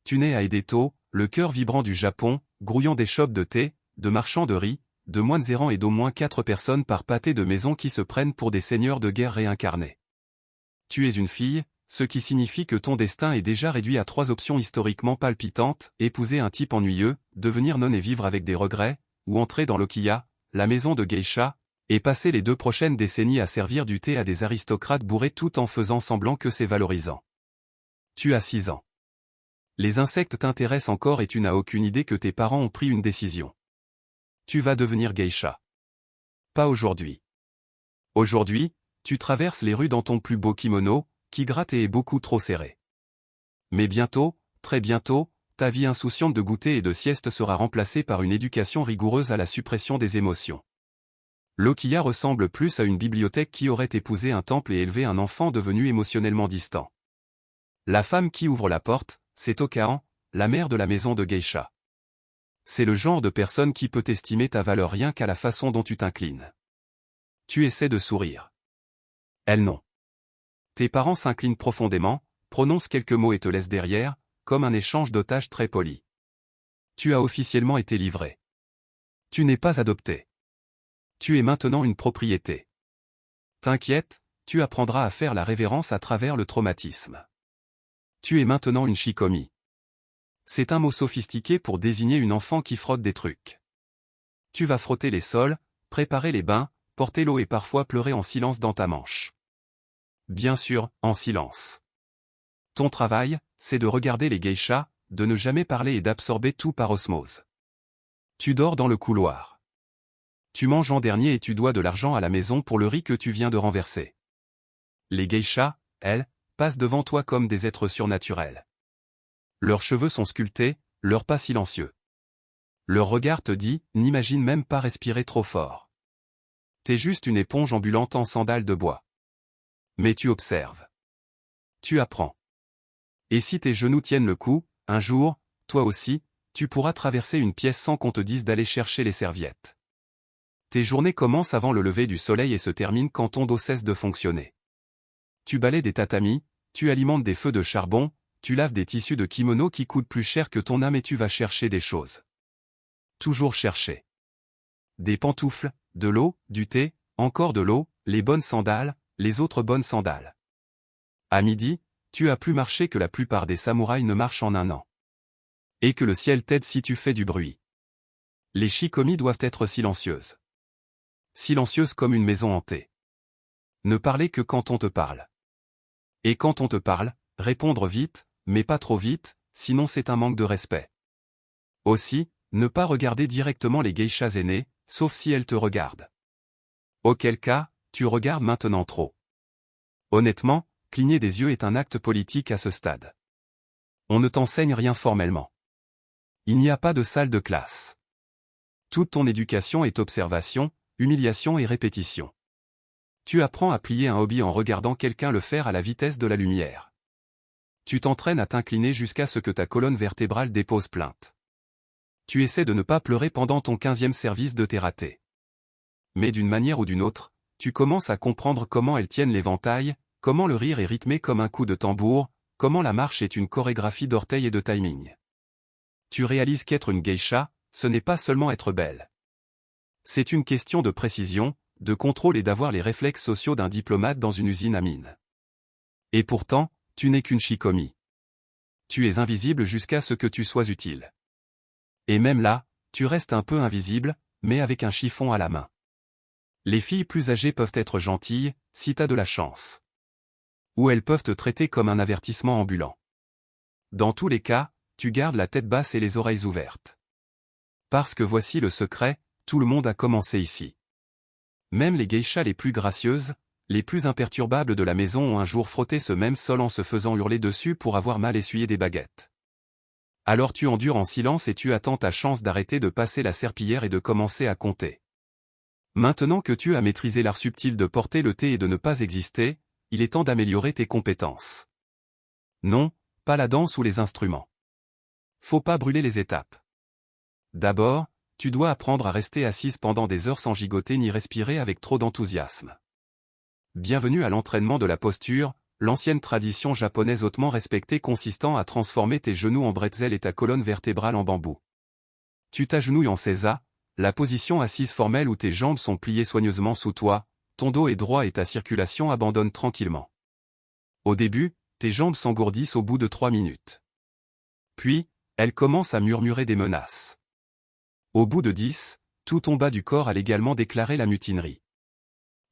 Tu nais à Edeto, le cœur vibrant du Japon, grouillant des shops de thé, de marchands de riz, de moines errants et d'au moins 4 personnes par pâté de maison qui se prennent pour des seigneurs de guerre réincarnés. Tu es une fille, ce qui signifie que ton destin est déjà réduit à 3 options historiquement palpitantes, épouser un type ennuyeux, devenir nonne et vivre avec des regrets, ou entrer dans l'Okiya, la maison de geisha, et passer les 2 prochaines décennies à servir du thé à des aristocrates bourrés tout en faisant semblant que c'est valorisant. Tu as 6 ans. Les insectes t'intéressent encore et tu n'as aucune idée que tes parents ont pris une décision. Tu vas devenir geisha. Pas aujourd'hui. Aujourd'hui, tu traverses les rues dans ton plus beau kimono, qui gratte et est beaucoup trop serré. Mais bientôt, très bientôt, ta vie insouciante de goûter et de sieste sera remplacée par une éducation rigoureuse à la suppression des émotions. L'Okiya ressemble plus à une bibliothèque qui aurait épousé un temple et élevé un enfant devenu émotionnellement distant. La femme qui ouvre la porte, c'est Okaan, la mère de la maison de geisha. C'est le genre de personne qui peut estimer ta valeur rien qu'à la façon dont tu t'inclines. Tu essaies de sourire. Elle non. Tes parents s'inclinent profondément, prononcent quelques mots et te laissent derrière, comme un échange d'otages très poli. Tu as officiellement été livré. Tu n'es pas adopté. Tu es maintenant une propriété. T'inquiète, tu apprendras à faire la révérence à travers le traumatisme. Tu es maintenant une shikomi. C'est un mot sophistiqué pour désigner une enfant qui frotte des trucs. Tu vas frotter les sols, préparer les bains, porter l'eau et parfois pleurer en silence dans ta manche. Bien sûr, en silence. Ton travail, c'est de regarder les geishas, de ne jamais parler et d'absorber tout par osmose. Tu dors dans le couloir. Tu manges en dernier et tu dois de l'argent à la maison pour le riz que tu viens de renverser. Les geishas, elles, passent devant toi comme des êtres surnaturels. Leurs cheveux sont sculptés, leurs pas silencieux. Leur regard te dit, n'imagine même pas respirer trop fort. T'es juste une éponge ambulante en sandales de bois. Mais tu observes. Tu apprends. Et si tes genoux tiennent le coup, un jour, toi aussi, tu pourras traverser une pièce sans qu'on te dise d'aller chercher les serviettes. Tes journées commencent avant le lever du soleil et se terminent quand ton dos cesse de fonctionner. Tu balaies des tatamis, tu alimentes des feux de charbon, tu laves des tissus de kimono qui coûtent plus cher que ton âme et tu vas chercher des choses. Toujours chercher. Des pantoufles, de l'eau, du thé, encore de l'eau, les bonnes sandales, les autres bonnes sandales. À midi, tu as plus marché que la plupart des samouraïs ne marchent en un an. Et que le ciel t'aide si tu fais du bruit. Les shikomi doivent être silencieuses. Silencieuses comme une maison hantée. Ne parler que quand on te parle. Et quand on te parle, répondre vite, mais pas trop vite, sinon c'est un manque de respect. Aussi, ne pas regarder directement les geishas aînées, sauf si elles te regardent. Auquel cas, tu regardes maintenant trop. Honnêtement, cligner des yeux est un acte politique à ce stade. On ne t'enseigne rien formellement. Il n'y a pas de salle de classe. Toute ton éducation est observation, humiliation et répétition. Tu apprends à plier un hobby en regardant quelqu'un le faire à la vitesse de la lumière. Tu t'entraînes à t'incliner jusqu'à ce que ta colonne vertébrale dépose plainte. Tu essaies de ne pas pleurer pendant ton 15e service de thé raté. Mais d'une manière ou d'une autre, tu commences à comprendre comment elles tiennent l'éventail, comment le rire est rythmé comme un coup de tambour, comment la marche est une chorégraphie d'orteils et de timing. Tu réalises qu'être une geisha, ce n'est pas seulement être belle. C'est une question de précision, de contrôle et d'avoir les réflexes sociaux d'un diplomate dans une usine à mine. Et pourtant, tu n'es qu'une shikomi. Tu es invisible jusqu'à ce que tu sois utile. Et même là, tu restes un peu invisible, mais avec un chiffon à la main. Les filles plus âgées peuvent être gentilles, si t'as de la chance. Ou elles peuvent te traiter comme un avertissement ambulant. Dans tous les cas, tu gardes la tête basse et les oreilles ouvertes. Parce que voici le secret, tout le monde a commencé ici. Même les geishas les plus gracieuses, les plus imperturbables de la maison ont un jour frotté ce même sol en se faisant hurler dessus pour avoir mal essuyé des baguettes. Alors tu endures en silence et tu attends ta chance d'arrêter de passer la serpillière et de commencer à compter. Maintenant que tu as maîtrisé l'art subtil de porter le thé et de ne pas exister, il est temps d'améliorer tes compétences. Non, pas la danse ou les instruments. Faut pas brûler les étapes. D'abord, tu dois apprendre à rester assise pendant des heures sans gigoter ni respirer avec trop d'enthousiasme. Bienvenue à l'entraînement de la posture, l'ancienne tradition japonaise hautement respectée consistant à transformer tes genoux en bretzel et ta colonne vertébrale en bambou. Tu t'agenouilles en seiza, la position assise formelle où tes jambes sont pliées soigneusement sous toi, ton dos est droit et ta circulation abandonne tranquillement. Au début, tes jambes s'engourdissent au bout de 3 minutes. Puis, elles commencent à murmurer des menaces. Au bout de 10, tout ton bas du corps a légalement déclaré la mutinerie.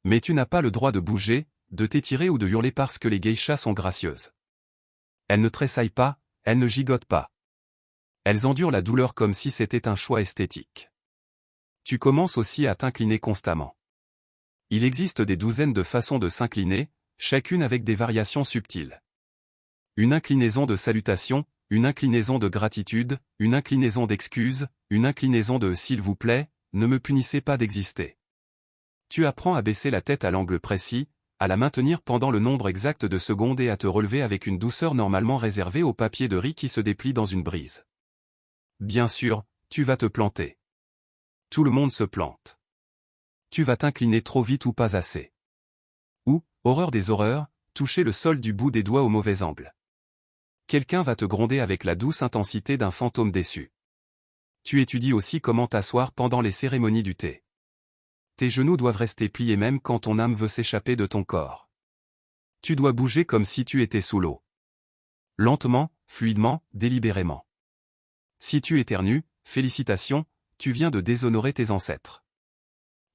Mais tu n'as pas le droit de bouger, de t'étirer ou de hurler parce que les geishas sont gracieuses. Elles ne tressaillent pas, elles ne gigotent pas. Elles endurent la douleur comme si c'était un choix esthétique. Tu commences aussi à t'incliner constamment. Il existe des douzaines de façons de s'incliner, chacune avec des variations subtiles. Une inclinaison de salutation, une inclinaison de gratitude, une inclinaison d'excuse, une inclinaison de « s'il vous plaît, ne me punissez pas d'exister ». Tu apprends à baisser la tête à l'angle précis, à la maintenir pendant le nombre exact de secondes et à te relever avec une douceur normalement réservée au papier de riz qui se déplie dans une brise. Bien sûr, tu vas te planter. Tout le monde se plante. Tu vas t'incliner trop vite ou pas assez. Ou, horreur des horreurs, toucher le sol du bout des doigts au mauvais angle. Quelqu'un va te gronder avec la douce intensité d'un fantôme déçu. Tu étudies aussi comment t'asseoir pendant les cérémonies du thé. Tes genoux doivent rester pliés même quand ton âme veut s'échapper de ton corps. Tu dois bouger comme si tu étais sous l'eau. Lentement, fluidement, délibérément. Si tu éternues, félicitations, tu viens de déshonorer tes ancêtres.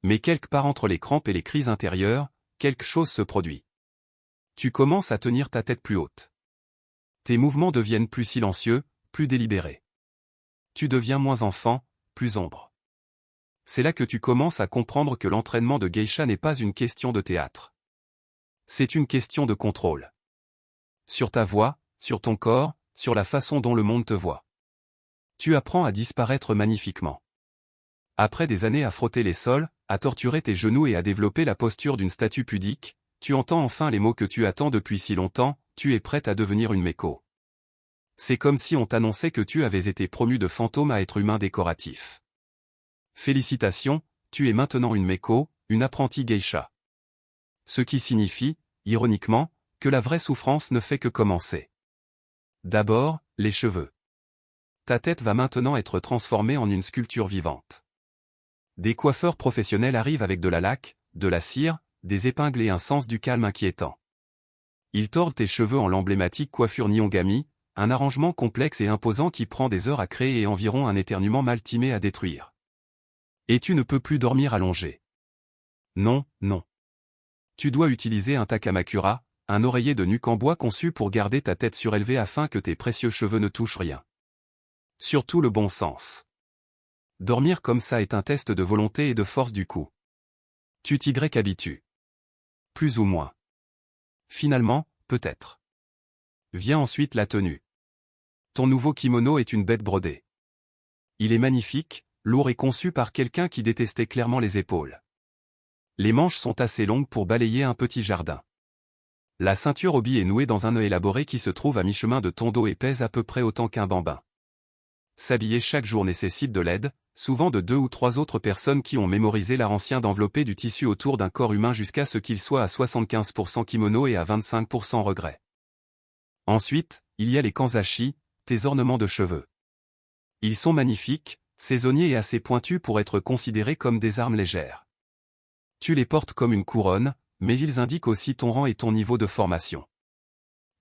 Mais quelque part entre les crampes et les crises intérieures, quelque chose se produit. Tu commences à tenir ta tête plus haute. Tes mouvements deviennent plus silencieux, plus délibérés. Tu deviens moins enfant, plus ombre. C'est là que tu commences à comprendre que l'entraînement de geisha n'est pas une question de théâtre. C'est une question de contrôle. Sur ta voix, sur ton corps, sur la façon dont le monde te voit. Tu apprends à disparaître magnifiquement. Après des années à frotter les sols, à torturer tes genoux et à développer la posture d'une statue pudique, tu entends enfin les mots que tu attends depuis si longtemps, tu es prête à devenir une Meko. C'est comme si on t'annonçait que tu avais été promu de fantôme à être humain décoratif. Félicitations, tu es maintenant une Meko, une apprentie geisha. Ce qui signifie, ironiquement, que la vraie souffrance ne fait que commencer. D'abord, les cheveux. Ta tête va maintenant être transformée en une sculpture vivante. Des coiffeurs professionnels arrivent avec de la laque, de la cire, des épingles et un sens du calme inquiétant. Ils tordent tes cheveux en l'emblématique coiffure Nyongami, un arrangement complexe et imposant qui prend des heures à créer et environ un éternuement mal timé à détruire. Et tu ne peux plus dormir allongé. Non, non. Tu dois utiliser un takamakura, un oreiller de nuque en bois conçu pour garder ta tête surélevée afin que tes précieux cheveux ne touchent rien. Surtout le bon sens. Dormir comme ça est un test de volonté et de force du coup. Tu t'y habitues. Plus ou moins. Finalement, peut-être. Vient ensuite la tenue. Ton nouveau kimono est une bête brodée. Il est magnifique, lourd et conçu par quelqu'un qui détestait clairement les épaules. Les manches sont assez longues pour balayer un petit jardin. La ceinture obi est nouée dans un nœud élaboré qui se trouve à mi-chemin de ton dos et pèse à peu près autant qu'un bambin. S'habiller chaque jour nécessite de l'aide, souvent de 2 ou 3 autres personnes qui ont mémorisé l'art ancien d'envelopper du tissu autour d'un corps humain jusqu'à ce qu'il soit à 75% kimono et à 25% regret. Ensuite, il y a les kanzashi, tes ornements de cheveux. Ils sont magnifiques, saisonniers et assez pointus pour être considérés comme des armes légères. Tu les portes comme une couronne, mais ils indiquent aussi ton rang et ton niveau de formation.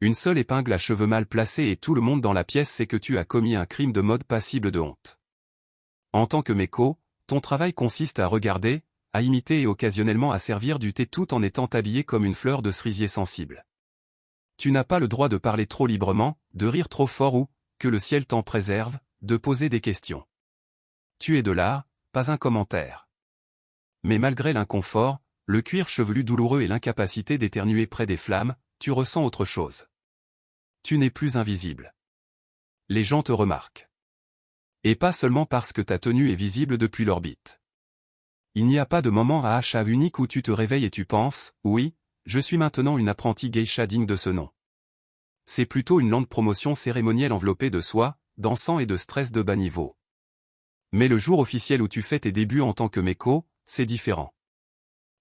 Une seule épingle à cheveux mal placée et tout le monde dans la pièce sait que tu as commis un crime de mode passible de honte. En tant que Meko, ton travail consiste à regarder, à imiter et occasionnellement à servir du thé tout en étant habillé comme une fleur de cerisier sensible. Tu n'as pas le droit de parler trop librement, de rire trop fort ou, que le ciel t'en préserve, de poser des questions. Tu es de l'art, pas un commentaire. Mais malgré l'inconfort, le cuir chevelu douloureux et l'incapacité d'éternuer près des flammes, tu ressens autre chose. Tu n'es plus invisible. Les gens te remarquent. Et pas seulement parce que ta tenue est visible depuis l'orbite. Il n'y a pas de moment à achat unique où tu te réveilles et tu penses, oui, je suis maintenant une apprentie geisha digne de ce nom. C'est plutôt une lente promotion cérémonielle enveloppée de soie, d'encens et de stress de bas niveau. Mais le jour officiel où tu fais tes débuts en tant que Meko, c'est différent.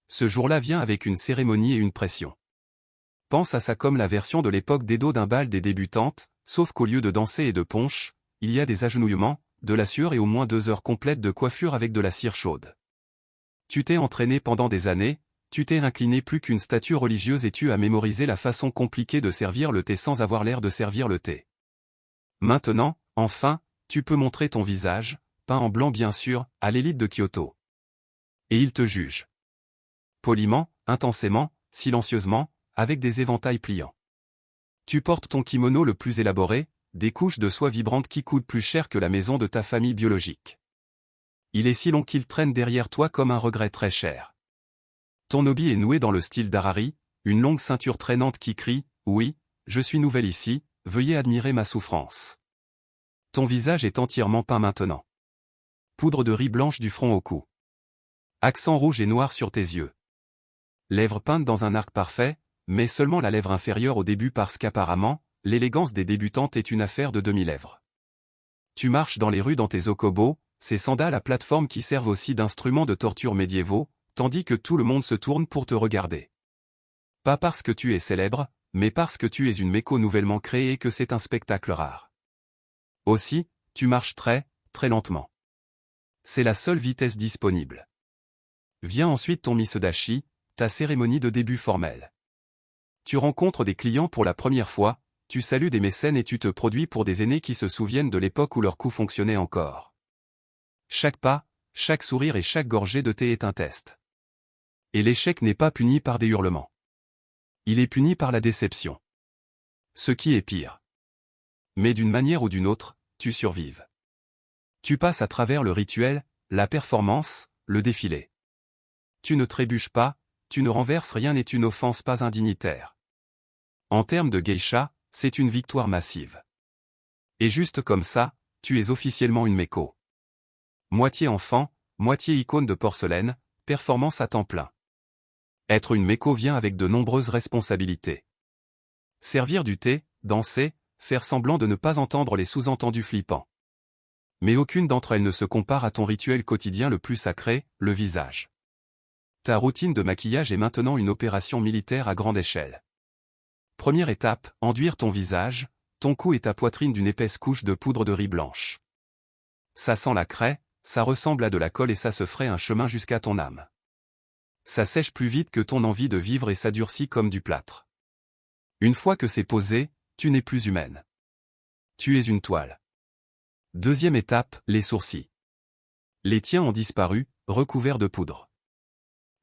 Ce jour-là vient avec une cérémonie et une pression. pense à ça comme la version de l'époque d'Edo d'un bal des débutantes, sauf qu'au lieu de danser et de punch, il y a des agenouillements, de la sueur et au moins 2 heures complètes de coiffure avec de la cire chaude. Tu t'es entraîné pendant des années, tu t'es incliné plus qu'une statue religieuse et tu as mémorisé la façon compliquée de servir le thé sans avoir l'air de servir le thé. Maintenant, enfin, tu peux montrer ton visage, peint en blanc bien sûr, à l'élite de Kyoto. Et il te juge. Poliment, intensément, silencieusement, avec des éventails pliants. Tu portes ton kimono le plus élaboré, des couches de soie vibrantes qui coûtent plus cher que la maison de ta famille biologique. Il est si long qu'il traîne derrière toi comme un regret très cher. Ton obi est noué dans le style d'Harari, une longue ceinture traînante qui crie « Oui, je suis nouvelle ici, veuillez admirer ma souffrance ». Ton visage est entièrement peint maintenant. Poudre de riz blanche du front au cou. Accent rouge et noir sur tes yeux. Lèvres peintes dans un arc parfait, mais seulement la lèvre inférieure au début parce qu'apparemment, l'élégance des débutantes est une affaire de demi-lèvres. Tu marches dans les rues dans tes okobos, ces sandales à plateforme qui servent aussi d'instruments de torture médiévaux, tandis que tout le monde se tourne pour te regarder. Pas parce que tu es célèbre, mais parce que tu es une méco nouvellement créée et que c'est un spectacle rare. Aussi, tu marches très, très lentement. C'est la seule vitesse disponible. Vient ensuite ton misodashi, ta cérémonie de début formelle. Tu rencontres des clients pour la première fois, tu salues des mécènes et tu te produis pour des aînés qui se souviennent de l'époque où leur cou fonctionnait encore. Chaque pas, chaque sourire et chaque gorgée de thé est un test. Et l'échec n'est pas puni par des hurlements. Il est puni par la déception. Ce qui est pire. Mais d'une manière ou d'une autre, tu survives. Tu passes à travers le rituel, la performance, le défilé. Tu ne trébuches pas, tu ne renverses rien et tu n'offenses pas un dignitaire. En termes de geisha, c'est une victoire massive. Et juste comme ça, tu es officiellement une méco. Moitié enfant, moitié icône de porcelaine, performance à temps plein. Être une méco vient avec de nombreuses responsabilités. Servir du thé, danser, faire semblant de ne pas entendre les sous-entendus flippants. Mais aucune d'entre elles ne se compare à ton rituel quotidien le plus sacré, le visage. Ta routine de maquillage est maintenant une opération militaire à grande échelle. Première étape, enduire ton visage, ton cou et ta poitrine d'une épaisse couche de poudre de riz blanche. Ça sent la craie, ça ressemble à de la colle et ça se ferait un chemin jusqu'à ton âme. Ça sèche plus vite que ton envie de vivre et ça durcit comme du plâtre. Une fois que c'est posé, tu n'es plus humaine. Tu es une toile. Deuxième étape, les sourcils. Les tiens ont disparu, recouverts de poudre.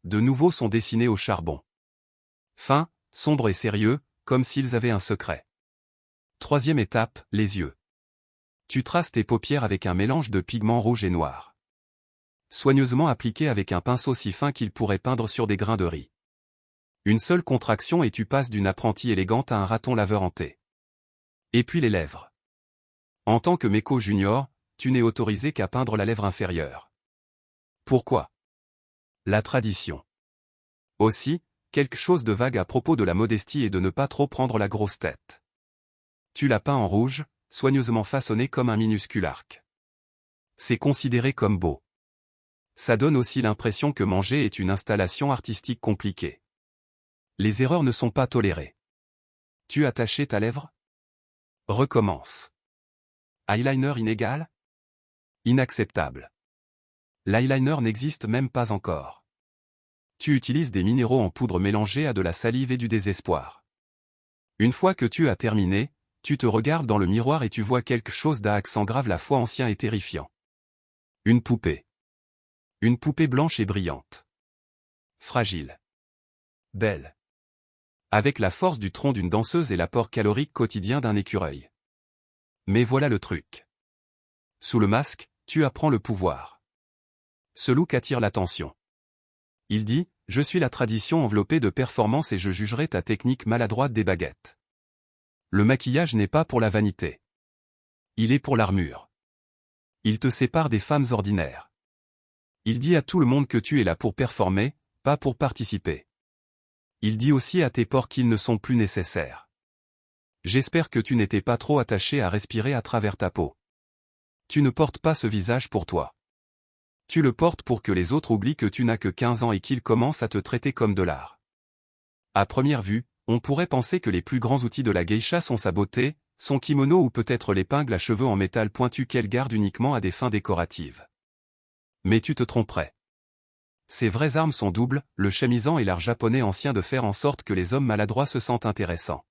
De nouveaux sont dessinés au charbon. Fins, sombres et sérieux, comme s'ils avaient un secret. Troisième étape, les yeux. Tu traces tes paupières avec un mélange de pigments rouges et noirs. Soigneusement appliqué avec un pinceau si fin qu'il pourrait peindre sur des grains de riz. Une seule contraction et tu passes d'une apprentie élégante à un raton laveur en thé. Et puis les lèvres. En tant que méco junior, tu n'es autorisé qu'à peindre la lèvre inférieure. Pourquoi? La tradition. Aussi, quelque chose de vague à propos de la modestie et de ne pas trop prendre la grosse tête. Tu l'as peint en rouge, soigneusement façonné comme un minuscule arc. C'est considéré comme beau. Ça donne aussi l'impression que manger est une installation artistique compliquée. Les erreurs ne sont pas tolérées. Tu as taché ta lèvre? Recommence. Eyeliner inégal? Inacceptable. L'eyeliner n'existe même pas encore. Tu utilises des minéraux en poudre mélangés à de la salive et du désespoir. Une fois que tu as terminé, tu te regardes dans le miroir et tu vois quelque chose d'accent grave la fois ancien et terrifiant. Une poupée. Une poupée blanche et brillante. Fragile. Belle. Avec la force du tronc d'une danseuse et l'apport calorique quotidien d'un écureuil. Mais voilà le truc. Sous le masque, tu apprends le pouvoir. Ce look attire l'attention. Il dit, je suis la tradition enveloppée de performance et je jugerai ta technique maladroite des baguettes. Le maquillage n'est pas pour la vanité. Il est pour l'armure. Il te sépare des femmes ordinaires. Il dit à tout le monde que tu es là pour performer, pas pour participer. Il dit aussi à tes pores qu'ils ne sont plus nécessaires. J'espère que tu n'étais pas trop attaché à respirer à travers ta peau. Tu ne portes pas ce visage pour toi. Tu le portes pour que les autres oublient que tu n'as que 15 ans et qu'ils commencent à te traiter comme de l'art. À première vue, on pourrait penser que les plus grands outils de la geisha sont sa beauté, son kimono ou peut-être l'épingle à cheveux en métal pointu qu'elle garde uniquement à des fins décoratives. Mais tu te tromperais. Ses vraies armes sont doubles, le chamisant et l'art japonais ancien de faire en sorte que les hommes maladroits se sentent intéressants.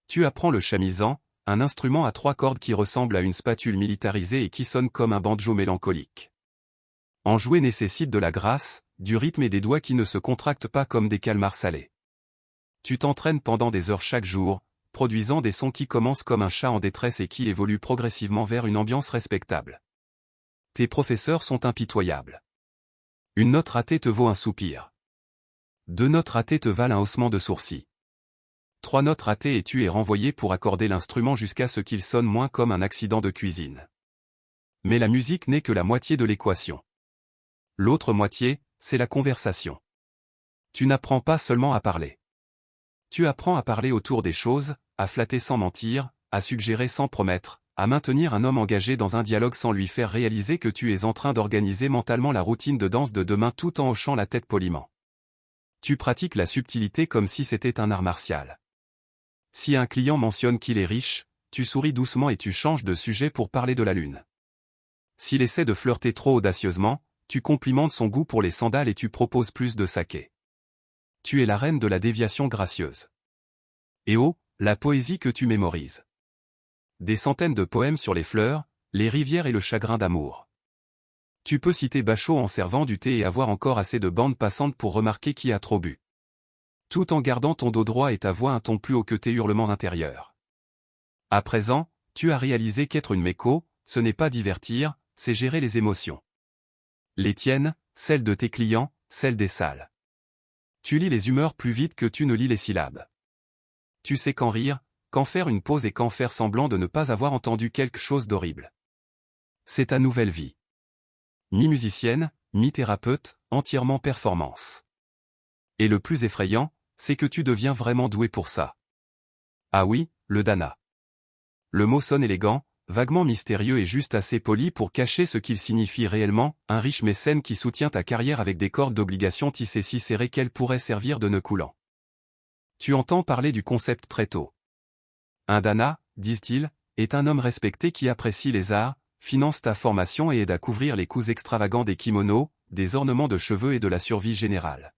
Tu apprends le chamisant, un instrument à 3 cordes qui ressemble à une spatule militarisée et qui sonne comme un banjo mélancolique. En jouer nécessite de la grâce, du rythme et des doigts qui ne se contractent pas comme des calmars salés. Tu t'entraînes pendant des heures chaque jour, produisant des sons qui commencent comme un chat en détresse et qui évoluent progressivement vers une ambiance respectable. Tes professeurs sont impitoyables. Une note ratée te vaut un soupir. 2 notes ratées te valent un haussement de sourcils. 3 notes ratées et tu es renvoyé pour accorder l'instrument jusqu'à ce qu'il sonne moins comme un accident de cuisine. Mais la musique n'est que la moitié de l'équation. L'autre moitié, c'est la conversation. Tu n'apprends pas seulement à parler. Tu apprends à parler autour des choses, à flatter sans mentir, à suggérer sans promettre, à maintenir un homme engagé dans un dialogue sans lui faire réaliser que tu es en train d'organiser mentalement la routine de danse de demain tout en hochant la tête poliment. Tu pratiques la subtilité comme si c'était un art martial. Si un client mentionne qu'il est riche, tu souris doucement et tu changes de sujet pour parler de la lune. S'il essaie de flirter trop audacieusement, tu complimentes son goût pour les sandales et tu proposes plus de saké. Tu es la reine de la déviation gracieuse. Et oh, la poésie que tu mémorises. Des centaines de poèmes sur les fleurs, les rivières et le chagrin d'amour. Tu peux citer Bachot en servant du thé et avoir encore assez de bandes passantes pour remarquer qui a trop bu. Tout en gardant ton dos droit et ta voix un ton plus haut que tes hurlements intérieurs. À présent, tu as réalisé qu'être une méco, ce n'est pas divertir, c'est gérer les émotions. Les tiennes, celles de tes clients, celles des salles. Tu lis les humeurs plus vite que tu ne lis les syllabes. Tu sais quand rire, quand faire une pause et quand faire semblant de ne pas avoir entendu quelque chose d'horrible. C'est ta nouvelle vie. Mi-musicienne, mi-thérapeute, entièrement performance. Et le plus effrayant, c'est que tu deviens vraiment doué pour ça. Ah oui, le dana. Le mot sonne élégant, vaguement mystérieux et juste assez poli pour cacher ce qu'il signifie réellement, un riche mécène qui soutient ta carrière avec des cordes d'obligations tissées si serrées qu'elles pourraient servir de nœud coulant. Tu entends parler du concept très tôt. Un dana, disent-ils, est un homme respecté qui apprécie les arts, finance ta formation et aide à couvrir les coûts extravagants des kimonos, des ornements de cheveux et de la survie générale.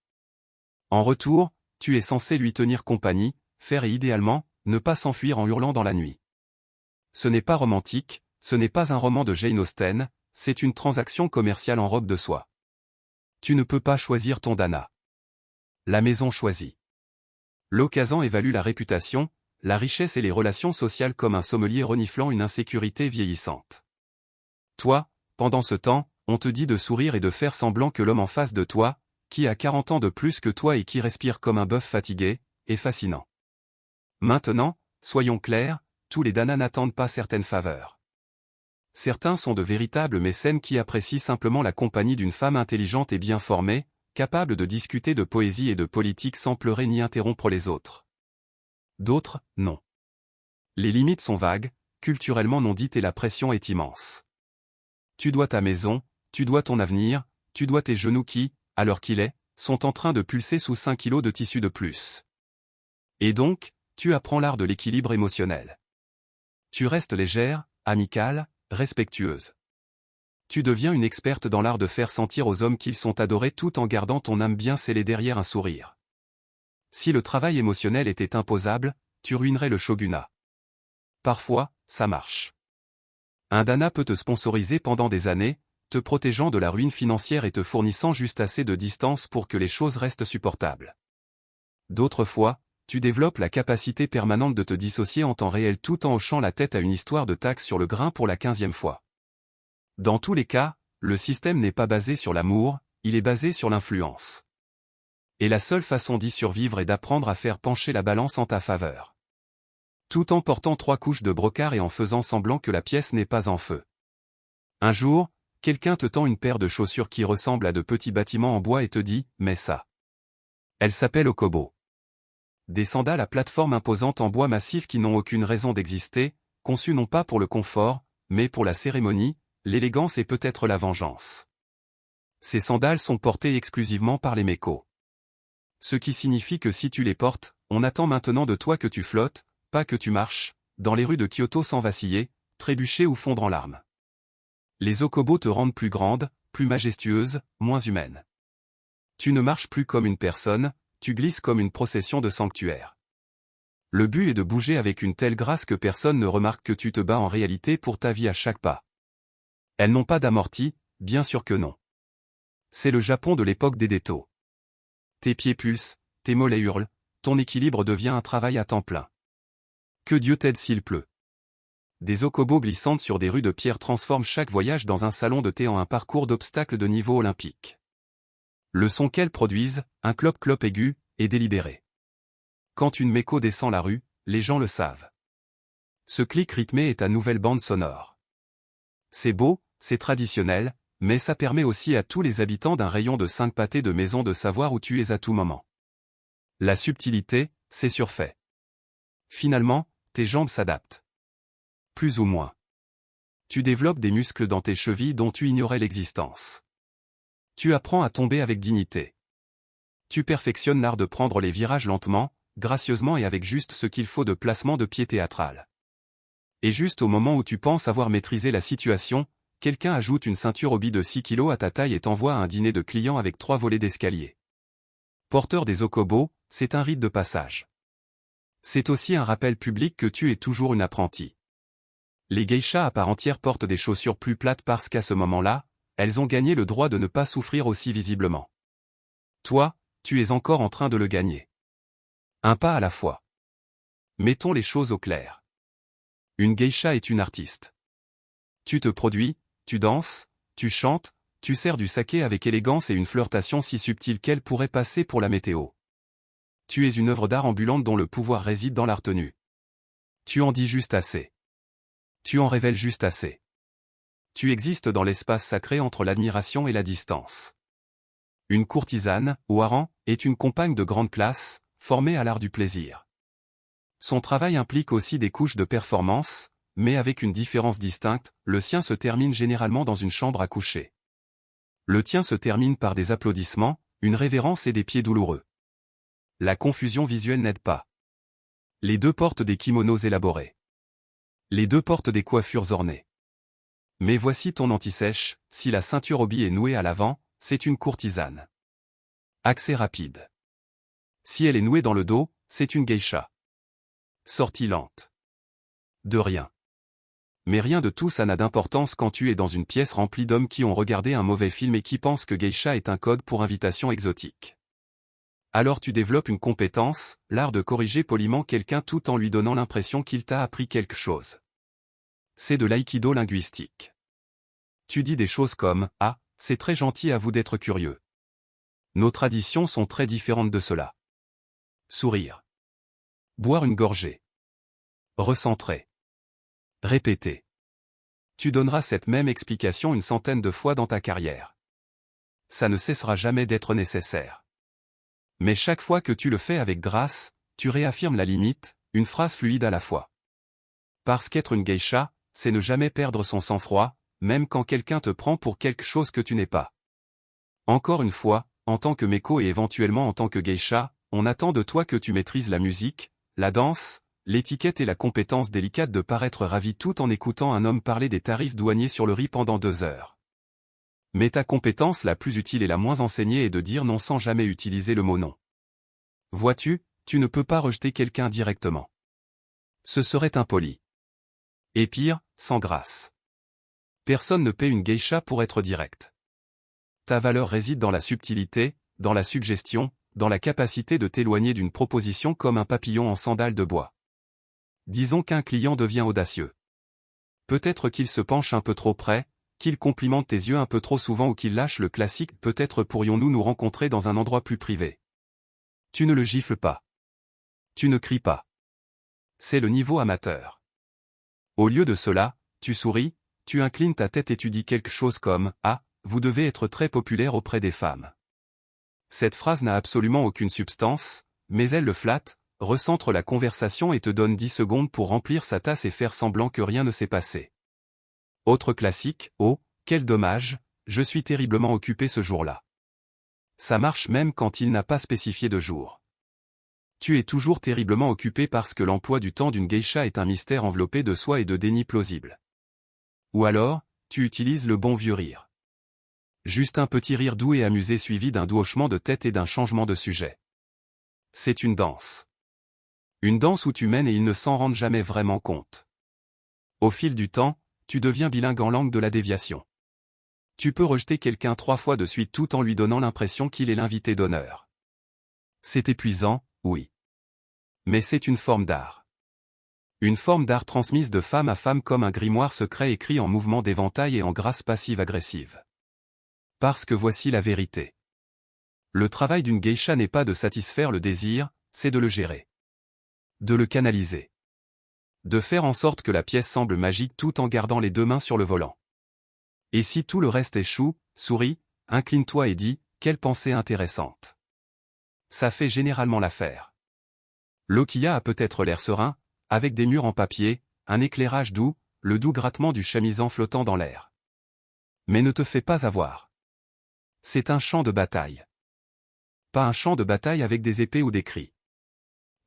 En retour, tu es censé lui tenir compagnie, faire et idéalement, ne pas s'enfuir en hurlant dans la nuit. Ce n'est pas romantique, ce n'est pas un roman de Jane Austen, c'est une transaction commerciale en robe de soie. Tu ne peux pas choisir ton dana. La maison choisit. L'occasion évalue la réputation, la richesse et les relations sociales comme un sommelier reniflant une insécurité vieillissante. Toi, pendant ce temps, on te dit de sourire et de faire semblant que l'homme en face de toi, qui a 40 ans de plus que toi et qui respire comme un bœuf fatigué, est fascinant. Maintenant, soyons clairs, tous les danas n'attendent pas certaines faveurs. Certains sont de véritables mécènes qui apprécient simplement la compagnie d'une femme intelligente et bien formée, capable de discuter de poésie et de politique sans pleurer ni interrompre les autres. D'autres, non. Les limites sont vagues, culturellement non dites et la pression est immense. Tu dois ta maison, tu dois ton avenir, tu dois tes genoux qui, à l'heure qu'il est, sont en train de pulser sous 5 kilos de tissu de plus. Et donc, tu apprends l'art de l'équilibre émotionnel. Tu restes légère, amicale, respectueuse. Tu deviens une experte dans l'art de faire sentir aux hommes qu'ils sont adorés tout en gardant ton âme bien scellée derrière un sourire. Si le travail émotionnel était imposable, tu ruinerais le shogunat. Parfois, ça marche. Un dana peut te sponsoriser pendant des années, te protégeant de la ruine financière et te fournissant juste assez de distance pour que les choses restent supportables. D'autres fois, tu développes la capacité permanente de te dissocier en temps réel tout en hochant la tête à une histoire de taxe sur le grain pour la 15e fois. Dans tous les cas, le système n'est pas basé sur l'amour, il est basé sur l'influence. Et la seule façon d'y survivre est d'apprendre à faire pencher la balance en ta faveur. Tout en portant 3 couches de brocart et en faisant semblant que la pièce n'est pas en feu. Un jour, quelqu'un te tend une paire de chaussures qui ressemblent à de petits bâtiments en bois et te dit « mais ça ». Elle s'appelle Okobo. Des sandales à plateforme imposante en bois massif qui n'ont aucune raison d'exister, conçues non pas pour le confort, mais pour la cérémonie, l'élégance et peut-être la vengeance. Ces sandales sont portées exclusivement par les mécos. Ce qui signifie que si tu les portes, on attend maintenant de toi que tu flottes, pas que tu marches, dans les rues de Kyoto sans vaciller, trébucher ou fondre en larmes. Les okobos te rendent plus grande, plus majestueuse, moins humaine. Tu ne marches plus comme une personne, tu glisses comme une procession de sanctuaire. Le but est de bouger avec une telle grâce que personne ne remarque que tu te bats en réalité pour ta vie à chaque pas. Elles n'ont pas d'amorti, bien sûr que non. C'est le Japon de l'époque d'Edeto. Tes pieds pulsent, tes mollets hurlent, ton équilibre devient un travail à temps plein. Que Dieu t'aide s'il pleut. Des okobos glissantes sur des rues de pierre transforment chaque voyage dans un salon de thé en un parcours d'obstacles de niveau olympique. Le son qu'elles produisent, un clop-clop aigu, est délibéré. Quand une méco descend la rue, les gens le savent. Ce clic rythmé est ta nouvelle bande sonore. C'est beau, c'est traditionnel, mais ça permet aussi à tous les habitants d'un rayon de 5 pâtés de maison de savoir où tu es à tout moment. La subtilité, c'est surfait. Finalement, tes jambes s'adaptent. Plus ou moins. Tu développes des muscles dans tes chevilles dont tu ignorais l'existence. Tu apprends à tomber avec dignité. Tu perfectionnes l'art de prendre les virages lentement, gracieusement et avec juste ce qu'il faut de placement de pied théâtral. Et juste au moment où tu penses avoir maîtrisé la situation, quelqu'un ajoute une ceinture hobby de 6 kilos à ta taille et t'envoie à un dîner de clients avec 3 volets d'escalier. Porteur des okobos, c'est un rite de passage. C'est aussi un rappel public que tu es toujours une apprentie. Les geishas à part entière portent des chaussures plus plates parce qu'à ce moment-là, elles ont gagné le droit de ne pas souffrir aussi visiblement. Toi, tu es encore en train de le gagner. Un pas à la fois. Mettons les choses au clair. Une geisha est une artiste. Tu te produis, tu danses, tu chantes, tu sers du saké avec élégance et une flirtation si subtile qu'elle pourrait passer pour la météo. Tu es une œuvre d'art ambulante dont le pouvoir réside dans la retenue. Tu en dis juste assez. Tu en révèles juste assez. Tu existes dans l'espace sacré entre l'admiration et la distance. Une courtisane, ou hareng, est une compagne de grande classe, formée à l'art du plaisir. Son travail implique aussi des couches de performance, mais avec une différence distincte, le sien se termine généralement dans une chambre à coucher. Le tien se termine par des applaudissements, une révérence et des pieds douloureux. La confusion visuelle n'aide pas. Les deux portent des kimonos élaborés. Les deux portent des coiffures ornées. Mais voici ton anti-sèche, si la ceinture hobby est nouée à l'avant, c'est une courtisane. Accès rapide. Si elle est nouée dans le dos, c'est une geisha. Sortie lente. De rien. Mais rien de tout ça n'a d'importance quand tu es dans une pièce remplie d'hommes qui ont regardé un mauvais film et qui pensent que geisha est un code pour invitation exotique. Alors tu développes une compétence, l'art de corriger poliment quelqu'un tout en lui donnant l'impression qu'il t'a appris quelque chose. C'est de l'aïkido linguistique. Tu dis des choses comme « Ah, c'est très gentil à vous d'être curieux ». Nos traditions sont très différentes de cela. Sourire. Boire une gorgée. Recentrer. Répéter. Tu donneras cette même explication une centaine de fois dans ta carrière. Ça ne cessera jamais d'être nécessaire. Mais chaque fois que tu le fais avec grâce, tu réaffirmes la limite, une phrase fluide à la fois. Parce qu'être une geisha, c'est ne jamais perdre son sang-froid, même quand quelqu'un te prend pour quelque chose que tu n'es pas. Encore une fois, en tant que méko et éventuellement en tant que geisha, on attend de toi que tu maîtrises la musique, la danse, l'étiquette et la compétence délicate de paraître ravi tout en écoutant un homme parler des tarifs douaniers sur le riz pendant 2 heures. Mais ta compétence la plus utile et la moins enseignée est de dire non sans jamais utiliser le mot non. Vois-tu, tu ne peux pas rejeter quelqu'un directement. Ce serait impoli. Et pire, sans grâce. Personne ne paie une geisha pour être direct. Ta valeur réside dans la subtilité, dans la suggestion, dans la capacité de t'éloigner d'une proposition comme un papillon en sandales de bois. Disons qu'un client devient audacieux. Peut-être qu'il se penche un peu trop près, qu'il complimente tes yeux un peu trop souvent ou qu'il lâche le classique « peut-être pourrions-nous nous rencontrer dans un endroit plus privé ». Tu ne le gifles pas. Tu ne cries pas. C'est le niveau amateur. Au lieu de cela, tu souris, tu inclines ta tête et tu dis quelque chose comme « Ah, vous devez être très populaire auprès des femmes ». Cette phrase n'a absolument aucune substance, mais elle le flatte, recentre la conversation et te donne 10 secondes pour remplir sa tasse et faire semblant que rien ne s'est passé. Autre classique, oh, quel dommage, je suis terriblement occupé ce jour-là. Ça marche même quand il n'a pas spécifié de jour. Tu es toujours terriblement occupé parce que l'emploi du temps d'une geisha est un mystère enveloppé de soi et de déni plausible. Ou alors, tu utilises le bon vieux rire. Juste un petit rire doux et amusé suivi d'un doux hochement de tête et d'un changement de sujet. C'est une danse. Une danse où tu mènes et ils ne s'en rendent jamais vraiment compte. Au fil du temps, tu deviens bilingue en langue de la déviation. Tu peux rejeter quelqu'un 3 fois de suite tout en lui donnant l'impression qu'il est l'invité d'honneur. C'est épuisant, oui. Mais c'est une forme d'art. Une forme d'art transmise de femme à femme comme un grimoire secret écrit en mouvement d'éventail et en grâce passive-agressive. Parce que voici la vérité. Le travail d'une geisha n'est pas de satisfaire le désir, c'est de le gérer. De le canaliser. De faire en sorte que la pièce semble magique tout en gardant les 2 mains sur le volant. Et si tout le reste échoue, souris, incline-toi et dis, quelle pensée intéressante. Ça fait généralement l'affaire. L'okiya a peut-être l'air serein, avec des murs en papier, un éclairage doux, le doux grattement du chemisan flottant dans l'air. Mais ne te fais pas avoir. C'est un champ de bataille. Pas un champ de bataille avec des épées ou des cris.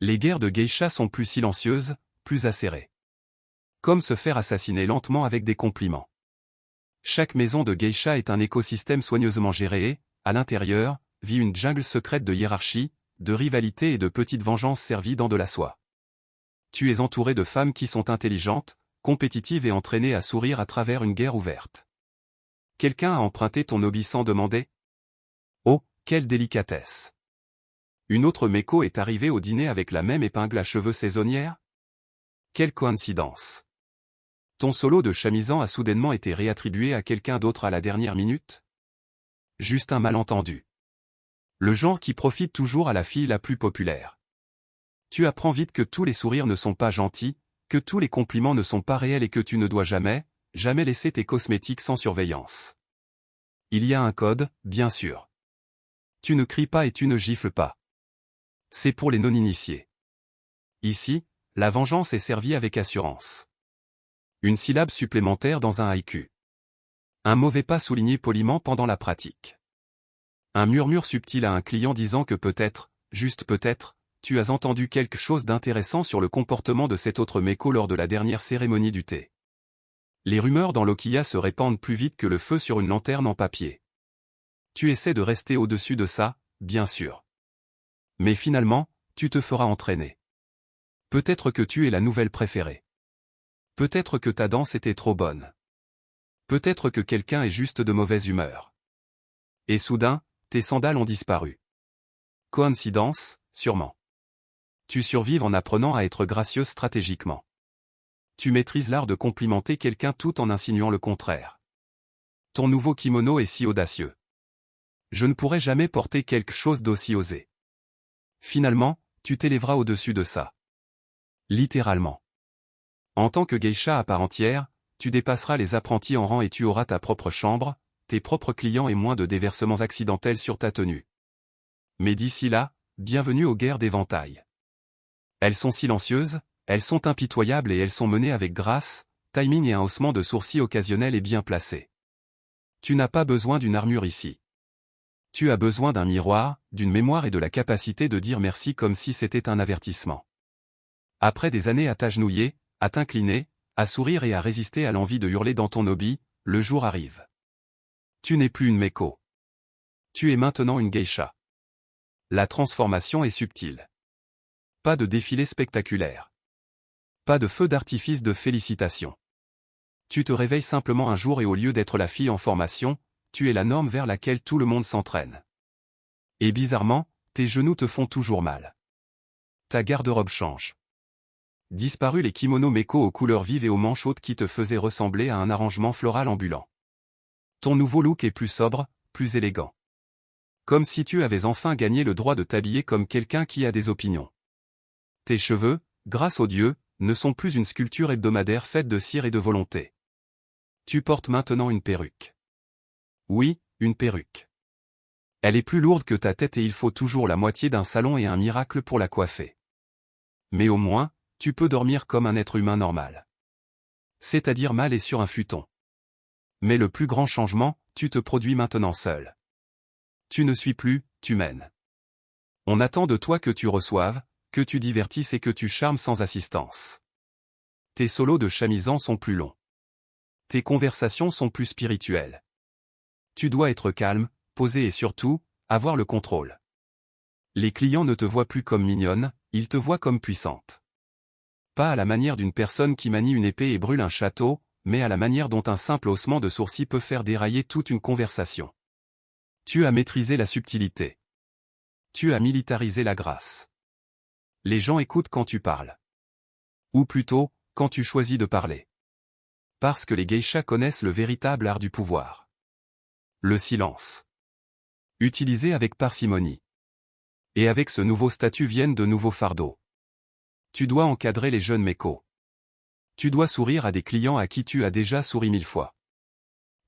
Les guerres de geisha sont plus silencieuses, plus acérées. Comme se faire assassiner lentement avec des compliments. Chaque maison de geisha est un écosystème soigneusement géré et, à l'intérieur, vit une jungle secrète de hiérarchie, de rivalité et de petites vengeances servies dans de la soie. Tu es entouré de femmes qui sont intelligentes, compétitives et entraînées à sourire à travers une guerre ouverte. Quelqu'un a emprunté ton hobby sans demander? Oh, quelle délicatesse! Une autre Meko est arrivée au dîner avec la même épingle à cheveux saisonnière? Quelle coïncidence! Ton solo de chamisan a soudainement été réattribué à quelqu'un d'autre à la dernière minute? Juste un malentendu. Le genre qui profite toujours à la fille la plus populaire. Tu apprends vite que tous les sourires ne sont pas gentils, que tous les compliments ne sont pas réels et que tu ne dois jamais, jamais laisser tes cosmétiques sans surveillance. Il y a un code, bien sûr. Tu ne cries pas et tu ne gifles pas. C'est pour les non-initiés. Ici, la vengeance est servie avec assurance. Une syllabe supplémentaire dans un haïku. Un mauvais pas souligné poliment pendant la pratique. Un murmure subtil à un client disant que peut-être, juste peut-être, tu as entendu quelque chose d'intéressant sur le comportement de cet autre Meko lors de la dernière cérémonie du thé. Les rumeurs dans l'okiya se répandent plus vite que le feu sur une lanterne en papier. Tu essaies de rester au-dessus de ça, bien sûr. Mais finalement, tu te feras entraîner. Peut-être que tu es la nouvelle préférée. Peut-être que ta danse était trop bonne. Peut-être que quelqu'un est juste de mauvaise humeur. Et soudain, tes sandales ont disparu. Coïncidence, sûrement. Tu survives en apprenant à être gracieuse stratégiquement. Tu maîtrises l'art de complimenter quelqu'un tout en insinuant le contraire. Ton nouveau kimono est si audacieux. Je ne pourrais jamais porter quelque chose d'aussi osé. Finalement, tu t'élèveras au-dessus de ça. Littéralement. En tant que geisha à part entière, tu dépasseras les apprentis en rang et tu auras ta propre chambre, tes propres clients et moins de déversements accidentels sur ta tenue. Mais d'ici là, bienvenue aux guerres d'éventail. Elles sont silencieuses, elles sont impitoyables et elles sont menées avec grâce, timing et un haussement de sourcils occasionnel et bien placé. Tu n'as pas besoin d'une armure ici. Tu as besoin d'un miroir, d'une mémoire et de la capacité de dire merci comme si c'était un avertissement. Après des années à t'agenouiller, à t'incliner, à sourire et à résister à l'envie de hurler dans ton hobby, le jour arrive. Tu n'es plus une Meko. Tu es maintenant une geisha. La transformation est subtile. Pas de défilé spectaculaire. Pas de feu d'artifice de félicitations. Tu te réveilles simplement un jour et au lieu d'être la fille en formation, tu es la norme vers laquelle tout le monde s'entraîne. Et bizarrement, tes genoux te font toujours mal. Ta garde-robe change. Disparu les kimonos Meko aux couleurs vives et aux manches hautes qui te faisaient ressembler à un arrangement floral ambulant. Ton nouveau look est plus sobre, plus élégant. Comme si tu avais enfin gagné le droit de t'habiller comme quelqu'un qui a des opinions. Tes cheveux, grâce aux dieux, ne sont plus une sculpture hebdomadaire faite de cire et de volonté. Tu portes maintenant une perruque. Oui, une perruque. Elle est plus lourde que ta tête et il faut toujours la moitié d'un salon et un miracle pour la coiffer. Mais au moins, tu peux dormir comme un être humain normal. C'est-à-dire mal et sur un futon. Mais le plus grand changement, tu te produis maintenant seul. Tu ne suis plus, tu mènes. On attend de toi que tu reçoives, Que tu divertisses et que tu charmes sans assistance. Tes solos de chamisant sont plus longs. Tes conversations sont plus spirituelles. Tu dois être calme, posé et surtout, avoir le contrôle. Les clients ne te voient plus comme mignonne, ils te voient comme puissante. Pas à la manière d'une personne qui manie une épée et brûle un château, mais à la manière dont un simple haussement de sourcils peut faire dérailler toute une conversation. Tu as maîtrisé la subtilité. Tu as militarisé la grâce. Les gens écoutent quand tu parles. Ou plutôt, quand tu choisis de parler. Parce que les geishas connaissent le véritable art du pouvoir. Le silence. Utilisé avec parcimonie. Et avec ce nouveau statut viennent de nouveaux fardeaux. Tu dois encadrer les jeunes mécos. Tu dois sourire à des clients à qui tu as déjà souri 1000 fois.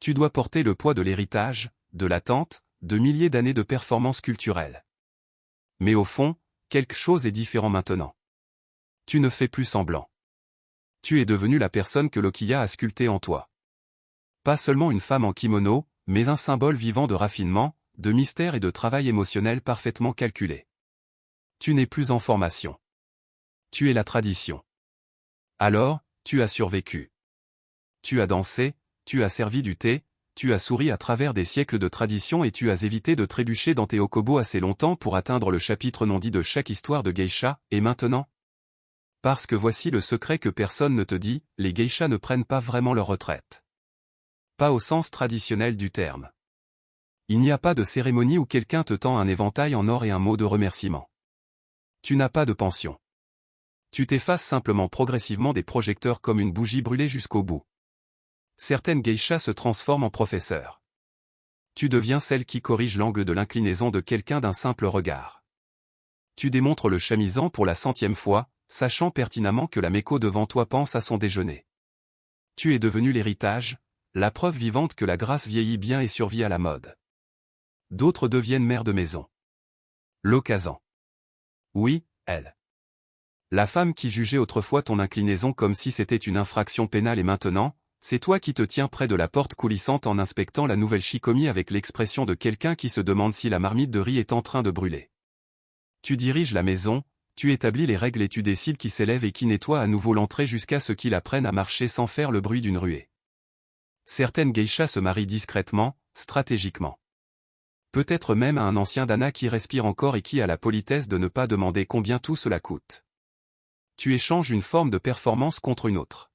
Tu dois porter le poids de l'héritage, de l'attente, de milliers d'années de performances culturelles. Mais au fond, quelque chose est différent maintenant. Tu ne fais plus semblant. Tu es devenu la personne que l'Okiya a sculptée en toi. Pas seulement une femme en kimono, mais un symbole vivant de raffinement, de mystère et de travail émotionnel parfaitement calculé. Tu n'es plus en formation. Tu es la tradition. Alors, tu as survécu. Tu as dansé, tu as servi du thé, tu as souri à travers des siècles de tradition et tu as évité de trébucher dans tes okobos assez longtemps pour atteindre le chapitre non dit de chaque histoire de geisha, et maintenant? Parce que voici le secret que personne ne te dit, les geishas ne prennent pas vraiment leur retraite. Pas au sens traditionnel du terme. Il n'y a pas de cérémonie où quelqu'un te tend un éventail en or et un mot de remerciement. Tu n'as pas de pension. Tu t'effaces simplement progressivement des projecteurs comme une bougie brûlée jusqu'au bout. Certaines geishas se transforment en professeurs. Tu deviens celle qui corrige l'angle de l'inclinaison de quelqu'un d'un simple regard. Tu démontres le chamisant pour la 100e fois, sachant pertinemment que la méco devant toi pense à son déjeuner. Tu es devenu l'héritage, la preuve vivante que la grâce vieillit bien et survit à la mode. D'autres deviennent mères de maison. L'Okazan. Oui, elle. La femme qui jugeait autrefois ton inclinaison comme si c'était une infraction pénale et maintenant, c'est toi qui te tiens près de la porte coulissante en inspectant la nouvelle shikomi avec l'expression de quelqu'un qui se demande si la marmite de riz est en train de brûler. Tu diriges la maison, tu établis les règles et tu décides qui s'élève et qui nettoie à nouveau l'entrée jusqu'à ce qu'il apprenne à marcher sans faire le bruit d'une ruée. Certaines geishas se marient discrètement, stratégiquement. Peut-être même à un ancien dana qui respire encore et qui a la politesse de ne pas demander combien tout cela coûte. Tu échanges une forme de performance contre une autre.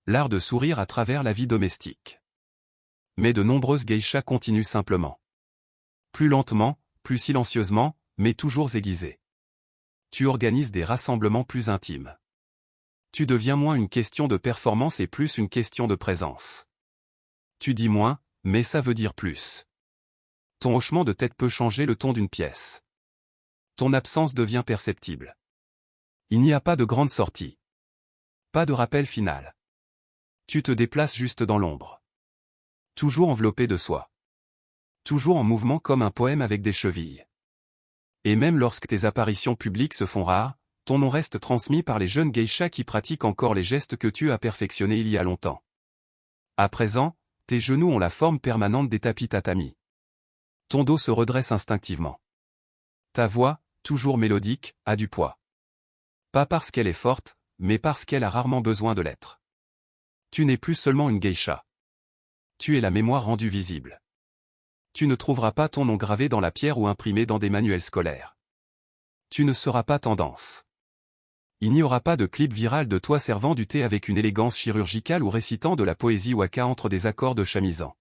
L'art de sourire à travers la vie domestique. Mais de nombreuses geishas continuent simplement. Plus lentement, plus silencieusement, mais toujours aiguisées. Tu organises des rassemblements plus intimes. Tu deviens moins une question de performance et plus une question de présence. Tu dis moins, mais ça veut dire plus. Ton hochement de tête peut changer le ton d'une pièce. Ton absence devient perceptible. Il n'y a pas de grande sortie. Pas de rappel final. Tu te déplaces juste dans l'ombre. Toujours enveloppé de soi. Toujours en mouvement comme un poème avec des chevilles. Et même lorsque tes apparitions publiques se font rares, ton nom reste transmis par les jeunes geishas qui pratiquent encore les gestes que tu as perfectionnés il y a longtemps. À présent, tes genoux ont la forme permanente des tapis tatami. Ton dos se redresse instinctivement. Ta voix, toujours mélodique, a du poids. Pas parce qu'elle est forte, mais parce qu'elle a rarement besoin de l'être. Tu n'es plus seulement une geisha. Tu es la mémoire rendue visible. Tu ne trouveras pas ton nom gravé dans la pierre ou imprimé dans des manuels scolaires. Tu ne seras pas tendance. Il n'y aura pas de clip viral de toi servant du thé avec une élégance chirurgicale ou récitant de la poésie waka entre des accords de chamisant.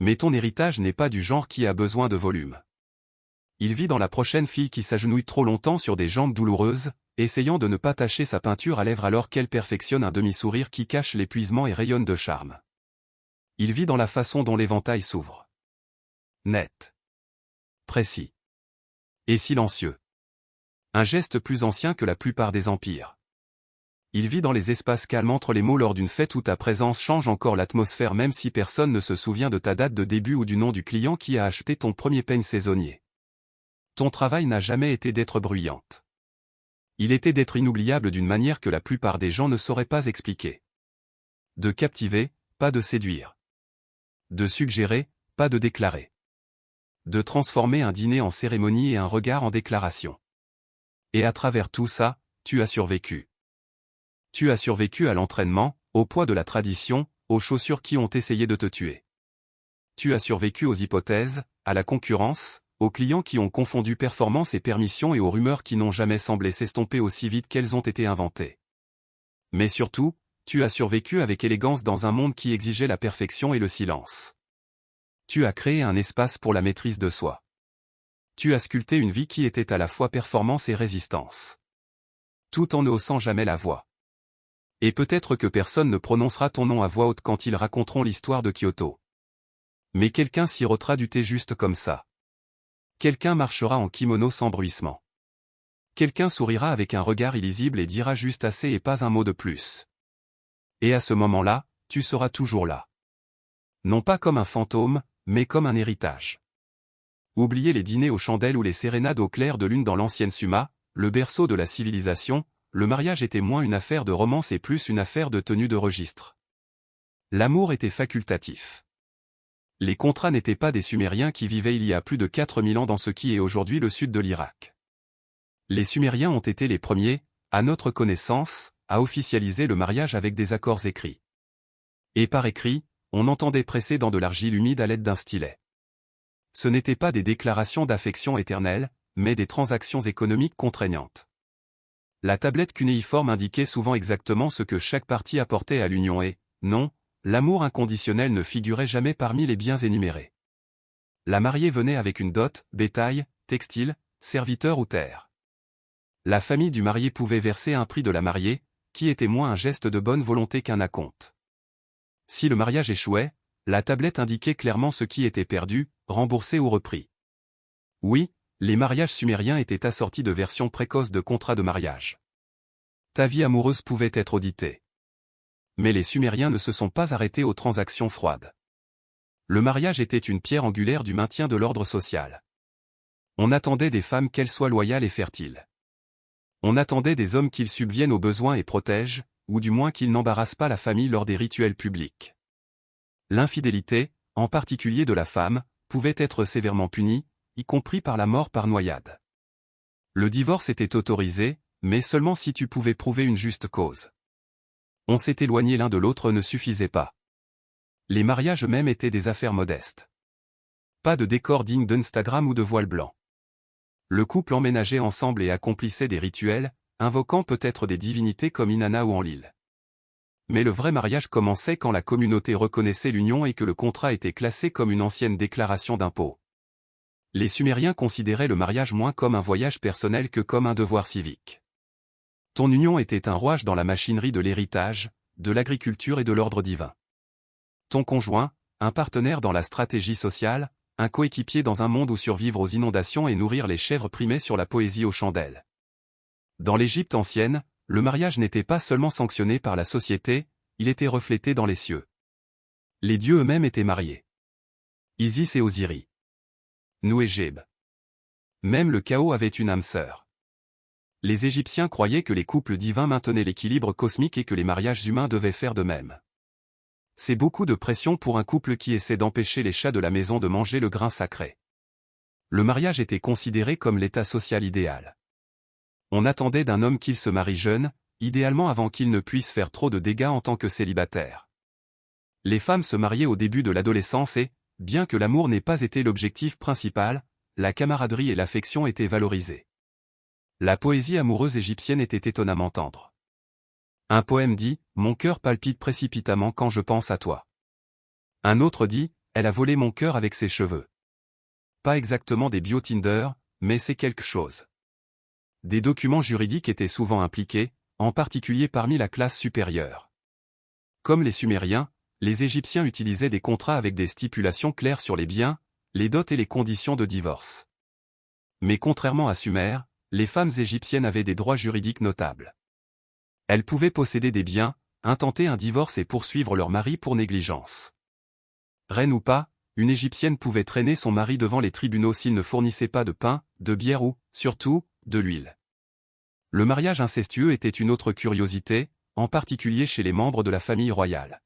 Mais ton héritage n'est pas du genre qui a besoin de volume. Il vit dans la prochaine fille qui s'agenouille trop longtemps sur des jambes douloureuses, essayant de ne pas tacher sa peinture à lèvres alors qu'elle perfectionne un demi-sourire qui cache l'épuisement et rayonne de charme. Il vit dans la façon dont l'éventail s'ouvre. Net. Précis. Et silencieux. Un geste plus ancien que la plupart des empires. Il vit dans les espaces calmes entre les mots lors d'une fête où ta présence change encore l'atmosphère même si personne ne se souvient de ta date de début ou du nom du client qui a acheté ton premier peigne saisonnier. Ton travail n'a jamais été d'être bruyante. Il était d'être inoubliable d'une manière que la plupart des gens ne sauraient pas expliquer. De captiver, pas de séduire. De suggérer, pas de déclarer. De transformer un dîner en cérémonie et un regard en déclaration. Et à travers tout ça, tu as survécu. Tu as survécu à l'entraînement, au poids de la tradition, aux chaussures qui ont essayé de te tuer. Tu as survécu aux hypothèses, à la concurrence, aux clients qui ont confondu performance et permission et aux rumeurs qui n'ont jamais semblé s'estomper aussi vite qu'elles ont été inventées. Mais surtout, tu as survécu avec élégance dans un monde qui exigeait la perfection et le silence. Tu as créé un espace pour la maîtrise de soi. Tu as sculpté une vie qui était à la fois performance et résistance. Tout en ne haussant jamais la voix. Et peut-être que personne ne prononcera ton nom à voix haute quand ils raconteront l'histoire de Kyoto. Mais quelqu'un sirotera du thé juste comme ça. Quelqu'un marchera en kimono sans bruissement. Quelqu'un sourira avec un regard illisible et dira juste assez et pas un mot de plus. Et à ce moment-là, tu seras toujours là. Non pas comme un fantôme, mais comme un héritage. Oubliez les dîners aux chandelles ou les sérénades au clair de lune dans l'ancienne Suma, le berceau de la civilisation, le mariage était moins une affaire de romance et plus une affaire de tenue de registre. L'amour était facultatif. Les contrats n'étaient pas des Sumériens qui vivaient il y a plus de 4000 ans dans ce qui est aujourd'hui le sud de l'Irak. Les Sumériens ont été les premiers, à notre connaissance, à officialiser le mariage avec des accords écrits. Et par écrit, on entendait presser dans de l'argile humide à l'aide d'un stylet. Ce n'étaient pas des déclarations d'affection éternelle, mais des transactions économiques contraignantes. La tablette cunéiforme indiquait souvent exactement ce que chaque partie apportait à l'union et, non, l'amour inconditionnel ne figurait jamais parmi les biens énumérés. La mariée venait avec une dot, bétail, textile, serviteur ou terre. La famille du marié pouvait verser un prix de la mariée, qui était moins un geste de bonne volonté qu'un acompte. Si le mariage échouait, la tablette indiquait clairement ce qui était perdu, remboursé ou repris. Oui, les mariages sumériens étaient assortis de versions précoces de contrats de mariage. Ta vie amoureuse pouvait être auditée. Mais les Sumériens ne se sont pas arrêtés aux transactions froides. Le mariage était une pierre angulaire du maintien de l'ordre social. On attendait des femmes qu'elles soient loyales et fertiles. On attendait des hommes qu'ils subviennent aux besoins et protègent, ou du moins qu'ils n'embarrassent pas la famille lors des rituels publics. L'infidélité, en particulier de la femme, pouvait être sévèrement punie, y compris par la mort par noyade. Le divorce était autorisé, mais seulement si tu pouvais prouver une juste cause. On s'est éloigné l'un de l'autre ne suffisait pas. Les mariages eux-mêmes étaient des affaires modestes. Pas de décor digne d'Instagram ou de voile blanc. Le couple emménageait ensemble et accomplissait des rituels, invoquant peut-être des divinités comme Inanna ou Enlil. Mais le vrai mariage commençait quand la communauté reconnaissait l'union et que le contrat était classé comme une ancienne déclaration d'impôt. Les Sumériens considéraient le mariage moins comme un voyage personnel que comme un devoir civique. Ton union était un rouage dans la machinerie de l'héritage, de l'agriculture et de l'ordre divin. Ton conjoint, un partenaire dans la stratégie sociale, un coéquipier dans un monde où survivre aux inondations et nourrir les chèvres primait sur la poésie aux chandelles. Dans l'Égypte ancienne, le mariage n'était pas seulement sanctionné par la société, il était reflété dans les cieux. Les dieux eux-mêmes étaient mariés. Isis et Osiris. Nou et Geb. Même le chaos avait une âme sœur. Les Égyptiens croyaient que les couples divins maintenaient l'équilibre cosmique et que les mariages humains devaient faire de même. C'est beaucoup de pression pour un couple qui essaie d'empêcher les chats de la maison de manger le grain sacré. Le mariage était considéré comme l'état social idéal. On attendait d'un homme qu'il se marie jeune, idéalement avant qu'il ne puisse faire trop de dégâts en tant que célibataire. Les femmes se mariaient au début de l'adolescence et, bien que l'amour n'ait pas été l'objectif principal, la camaraderie et l'affection étaient valorisées. La poésie amoureuse égyptienne était étonnamment tendre. Un poème dit « Mon cœur palpite précipitamment quand je pense à toi ». Un autre dit « Elle a volé mon cœur avec ses cheveux ». Pas exactement des bio-Tinder, mais c'est quelque chose. Des documents juridiques étaient souvent impliqués, en particulier parmi la classe supérieure. Comme les Sumériens, les Égyptiens utilisaient des contrats avec des stipulations claires sur les biens, les dots et les conditions de divorce. Mais contrairement à Sumer, les femmes égyptiennes avaient des droits juridiques notables. Elles pouvaient posséder des biens, intenter un divorce et poursuivre leur mari pour négligence. Reine ou pas, une Égyptienne pouvait traîner son mari devant les tribunaux s'il ne fournissait pas de pain, de bière ou, surtout, de l'huile. Le mariage incestueux était une autre curiosité, en particulier chez les membres de la famille royale.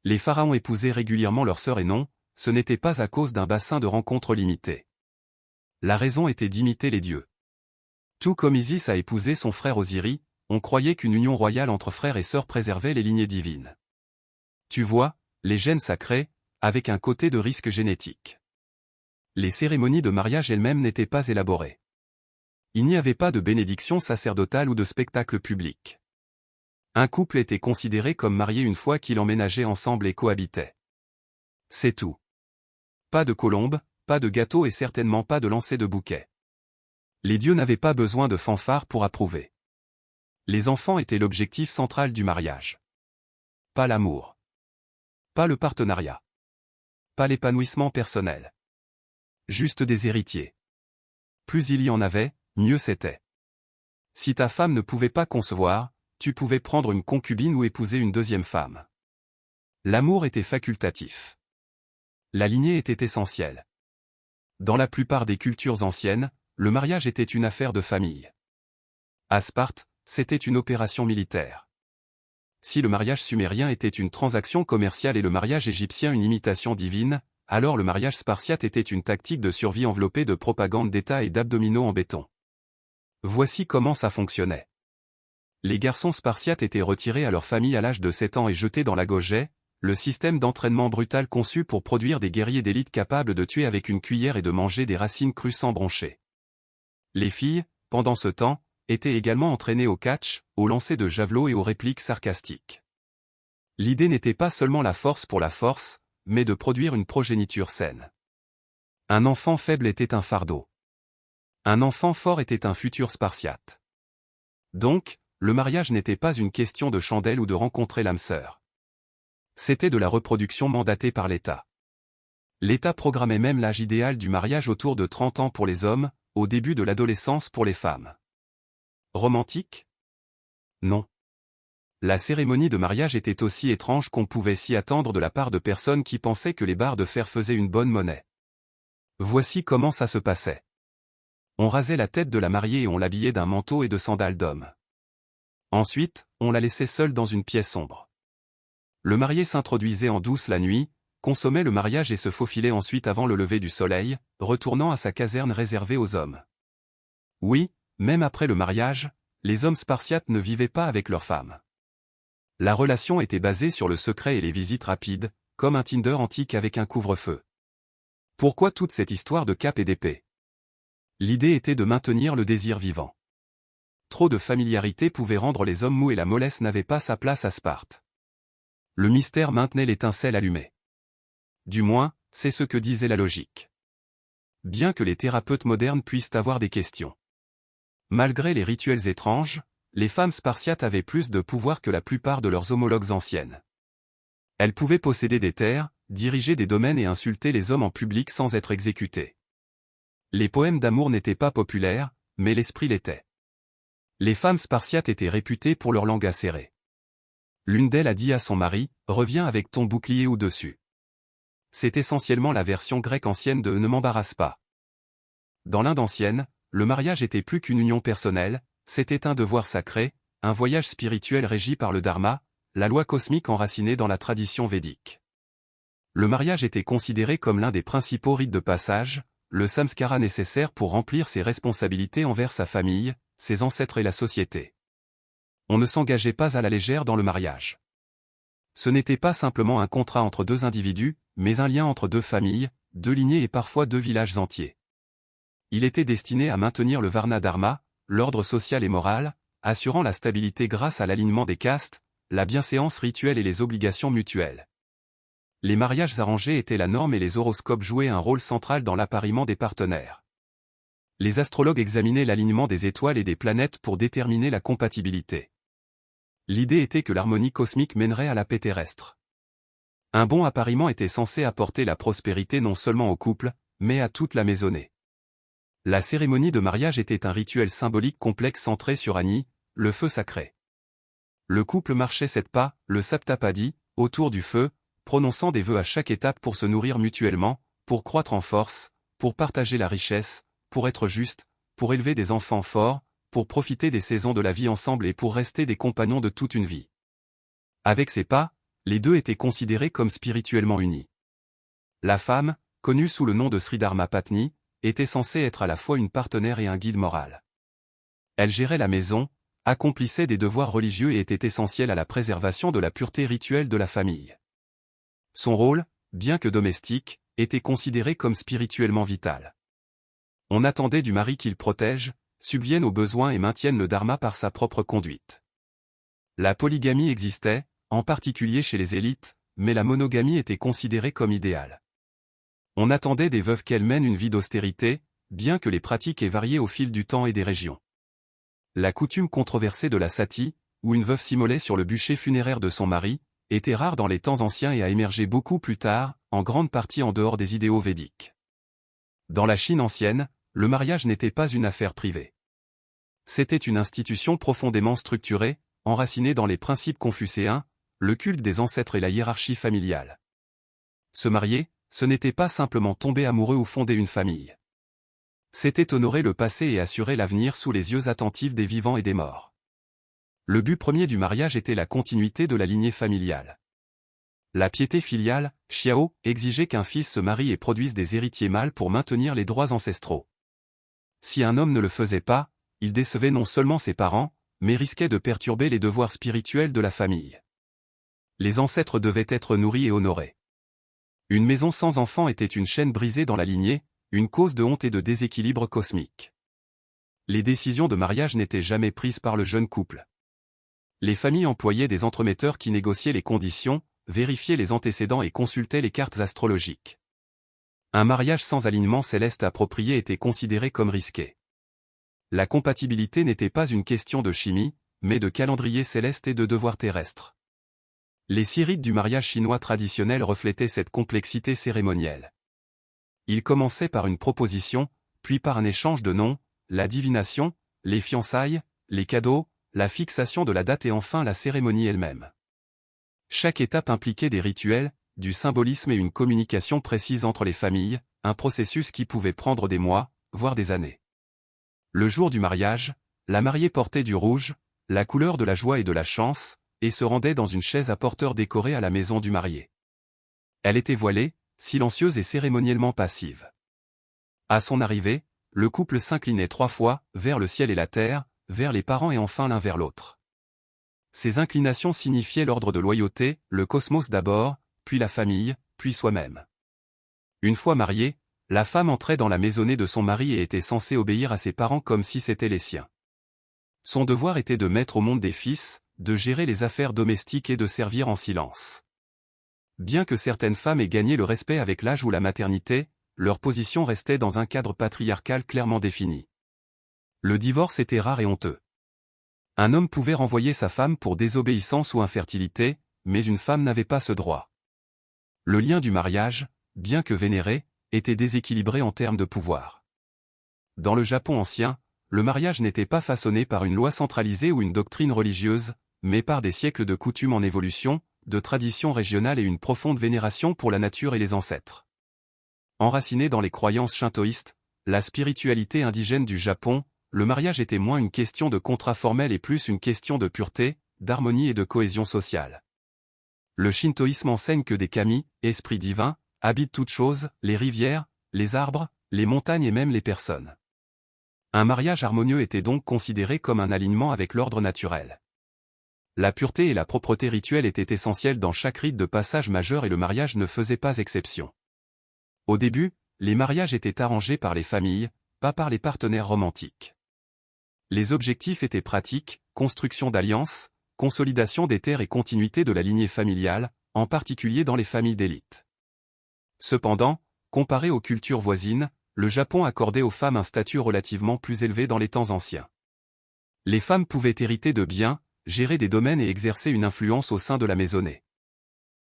Les pharaons épousaient régulièrement leurs sœurs et non, ce n'était pas à cause d'un bassin de rencontres limité. La raison était d'imiter les dieux. Tout comme Isis a épousé son frère Osiris, on croyait qu'une union royale entre frères et sœurs préservait les lignées divines. Tu vois, les gènes sacrés, avec un côté de risque génétique. Les cérémonies de mariage elles-mêmes n'étaient pas élaborées. Il n'y avait pas de bénédiction sacerdotale ou de spectacle public. Un couple était considéré comme marié une fois qu'il emménageait ensemble et cohabitait. C'est tout. Pas de colombe, pas de gâteau et certainement pas de lancer de bouquet. Les dieux n'avaient pas besoin de fanfares pour approuver. Les enfants étaient l'objectif central du mariage. Pas l'amour. Pas le partenariat. Pas l'épanouissement personnel. Juste des héritiers. Plus il y en avait, mieux c'était. Si ta femme ne pouvait pas concevoir, tu pouvais prendre une concubine ou épouser une deuxième femme. L'amour était facultatif. La lignée était essentielle. Dans la plupart des cultures anciennes, le mariage était une affaire de famille. À Sparte, c'était une opération militaire. Si le mariage sumérien était une transaction commerciale et le mariage égyptien une imitation divine, alors le mariage spartiate était une tactique de survie enveloppée de propagande d'État et d'abdominaux en béton. Voici comment ça fonctionnait. Les garçons spartiates étaient retirés à leur famille à l'âge de 7 ans et jetés dans la Gaugaie, le système d'entraînement brutal conçu pour produire des guerriers d'élite capables de tuer avec une cuillère et de manger des racines crues sans broncher. Les filles, pendant ce temps, étaient également entraînées au catch, au lancer de javelot et aux répliques sarcastiques. L'idée n'était pas seulement la force pour la force, mais de produire une progéniture saine. Un enfant faible était un fardeau. Un enfant fort était un futur spartiate. Donc, le mariage n'était pas une question de chandelle ou de rencontrer l'âme sœur. C'était de la reproduction mandatée par l'État. L'État programmait même l'âge idéal du mariage autour de 30 ans pour les hommes, au début de l'adolescence pour les femmes. Romantique? Non. La cérémonie de mariage était aussi étrange qu'on pouvait s'y attendre de la part de personnes qui pensaient que les barres de fer faisaient une bonne monnaie. Voici comment ça se passait. On rasait la tête de la mariée et on l'habillait d'un manteau et de sandales d'homme. Ensuite, on la laissait seule dans une pièce sombre. Le marié s'introduisait en douce la nuit, consommait le mariage et se faufilait ensuite avant le lever du soleil, retournant à sa caserne réservée aux hommes. Oui, même après le mariage, les hommes spartiates ne vivaient pas avec leurs femmes. La relation était basée sur le secret et les visites rapides, comme un Tinder antique avec un couvre-feu. Pourquoi toute cette histoire de cap et d'épée? L'idée était de maintenir le désir vivant. Trop de familiarité pouvait rendre les hommes mous et la mollesse n'avait pas sa place à Sparte. Le mystère maintenait l'étincelle allumée. Du moins, c'est ce que disait la logique. Bien que les thérapeutes modernes puissent avoir des questions. Malgré les rituels étranges, les femmes spartiates avaient plus de pouvoir que la plupart de leurs homologues anciennes. Elles pouvaient posséder des terres, diriger des domaines et insulter les hommes en public sans être exécutées. Les poèmes d'amour n'étaient pas populaires, mais l'esprit l'était. Les femmes spartiates étaient réputées pour leur langue acérée. L'une d'elles a dit à son mari, « Reviens avec ton bouclier au-dessus. » C'est essentiellement la version grecque ancienne de « Ne m'embarrasse pas ». Dans l'Inde ancienne, le mariage était plus qu'une union personnelle, c'était un devoir sacré, un voyage spirituel régi par le dharma, la loi cosmique enracinée dans la tradition védique. Le mariage était considéré comme l'un des principaux rites de passage, le samskara nécessaire pour remplir ses responsabilités envers sa famille, ses ancêtres et la société. On ne s'engageait pas à la légère dans le mariage. Ce n'était pas simplement un contrat entre deux individus, mais un lien entre deux familles, deux lignées et parfois deux villages entiers. Il était destiné à maintenir le varna dharma, l'ordre social et moral, assurant la stabilité grâce à l'alignement des castes, la bienséance rituelle et les obligations mutuelles. Les mariages arrangés étaient la norme et les horoscopes jouaient un rôle central dans l'appariement des partenaires. Les astrologues examinaient l'alignement des étoiles et des planètes pour déterminer la compatibilité. L'idée était que l'harmonie cosmique mènerait à la paix terrestre. Un bon appariement était censé apporter la prospérité non seulement au couple, mais à toute la maisonnée. La cérémonie de mariage était un rituel symbolique complexe centré sur Agni, le feu sacré. Le couple marchait 7 pas, le saptapadi, autour du feu, prononçant des vœux à chaque étape pour se nourrir mutuellement, pour croître en force, pour partager la richesse, pour être juste, pour élever des enfants forts, pour profiter des saisons de la vie ensemble et pour rester des compagnons de toute une vie. Avec ces pas, les deux étaient considérés comme spirituellement unis. La femme, connue sous le nom de Sridharma Patni, était censée être à la fois une partenaire et un guide moral. Elle gérait la maison, accomplissait des devoirs religieux et était essentielle à la préservation de la pureté rituelle de la famille. Son rôle, bien que domestique, était considéré comme spirituellement vital. On attendait du mari qu'il protège, subvienne aux besoins et maintienne le dharma par sa propre conduite. La polygamie existait, en particulier chez les élites, mais la monogamie était considérée comme idéale. On attendait des veuves qu'elles mènent une vie d'austérité, bien que les pratiques aient varié au fil du temps et des régions. La coutume controversée de la sati, où une veuve s'immolait sur le bûcher funéraire de son mari, était rare dans les temps anciens et a émergé beaucoup plus tard, en grande partie en dehors des idéaux védiques. Dans la Chine ancienne, le mariage n'était pas une affaire privée. C'était une institution profondément structurée, enracinée dans les principes confucéens, le culte des ancêtres et la hiérarchie familiale. Se marier, ce n'était pas simplement tomber amoureux ou fonder une famille. C'était honorer le passé et assurer l'avenir sous les yeux attentifs des vivants et des morts. Le but premier du mariage était la continuité de la lignée familiale. La piété filiale, Xiao, exigeait qu'un fils se marie et produise des héritiers mâles pour maintenir les droits ancestraux. Si un homme ne le faisait pas, il décevait non seulement ses parents, mais risquait de perturber les devoirs spirituels de la famille. Les ancêtres devaient être nourris et honorés. Une maison sans enfants était une chaîne brisée dans la lignée, une cause de honte et de déséquilibre cosmique. Les décisions de mariage n'étaient jamais prises par le jeune couple. Les familles employaient des entremetteurs qui négociaient les conditions, vérifiaient les antécédents et consultaient les cartes astrologiques. Un mariage sans alignement céleste approprié était considéré comme risqué. La compatibilité n'était pas une question de chimie, mais de calendrier céleste et de devoirs terrestres. Les 6 rites du mariage chinois traditionnel reflétaient cette complexité cérémonielle. Ils commençaient par une proposition, puis par un échange de noms, la divination, les fiançailles, les cadeaux, la fixation de la date et enfin la cérémonie elle-même. Chaque étape impliquait des rituels, du symbolisme et une communication précise entre les familles, un processus qui pouvait prendre des mois, voire des années. Le jour du mariage, la mariée portait du rouge, la couleur de la joie et de la chance, et se rendait dans une chaise à porteur décorée à la maison du marié. Elle était voilée, silencieuse et cérémoniellement passive. À son arrivée, le couple s'inclinait 3 fois, vers le ciel et la terre, vers les parents et enfin l'un vers l'autre. Ces inclinations signifiaient l'ordre de loyauté, le cosmos d'abord, puis la famille, puis soi-même. Une fois mariée, la femme entrait dans la maisonnée de son mari et était censée obéir à ses parents comme si c'étaient les siens. Son devoir était de mettre au monde des fils, de gérer les affaires domestiques et de servir en silence. Bien que certaines femmes aient gagné le respect avec l'âge ou la maternité, leur position restait dans un cadre patriarcal clairement défini. Le divorce était rare et honteux. Un homme pouvait renvoyer sa femme pour désobéissance ou infertilité, mais une femme n'avait pas ce droit. Le lien du mariage, bien que vénéré, était déséquilibré en termes de pouvoir. Dans le Japon ancien, le mariage n'était pas façonné par une loi centralisée ou une doctrine religieuse, mais par des siècles de coutumes en évolution, de traditions régionales et une profonde vénération pour la nature et les ancêtres. Enraciné dans les croyances shintoïstes, la spiritualité indigène du Japon, le mariage était moins une question de contrat formel et plus une question de pureté, d'harmonie et de cohésion sociale. Le shintoïsme enseigne que des kami, esprits divins, habitent toutes choses, les rivières, les arbres, les montagnes et même les personnes. Un mariage harmonieux était donc considéré comme un alignement avec l'ordre naturel. La pureté et la propreté rituelle étaient essentielles dans chaque rite de passage majeur et le mariage ne faisait pas exception. Au début, les mariages étaient arrangés par les familles, pas par les partenaires romantiques. Les objectifs étaient pratiques, construction d'alliances, consolidation des terres et continuité de la lignée familiale, en particulier dans les familles d'élite. Cependant, comparé aux cultures voisines, le Japon accordait aux femmes un statut relativement plus élevé dans les temps anciens. Les femmes pouvaient hériter de biens, gérer des domaines et exercer une influence au sein de la maisonnée.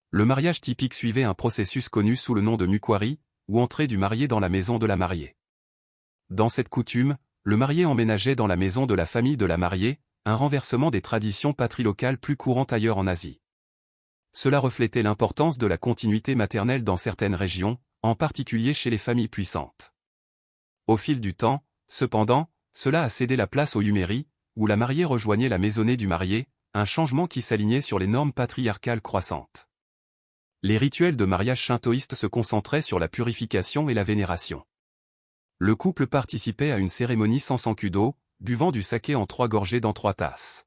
Le mariage typique suivait un processus connu sous le nom de mukwari, ou entrée du marié dans la maison de la mariée. Dans cette coutume, le marié emménageait dans la maison de la famille de la mariée, un renversement des traditions patrilocales plus courantes ailleurs en Asie. Cela reflétait l'importance de la continuité maternelle dans certaines régions, en particulier chez les familles puissantes. Au fil du temps, cependant, cela a cédé la place au yumeri, où la mariée rejoignait la maisonnée du marié, un changement qui s'alignait sur les normes patriarcales croissantes. Les rituels de mariage shintoïste se concentraient sur la purification et la vénération. Le couple participait à une cérémonie sans sankudo, buvant du saké en 3 gorgées dans 3 tasses.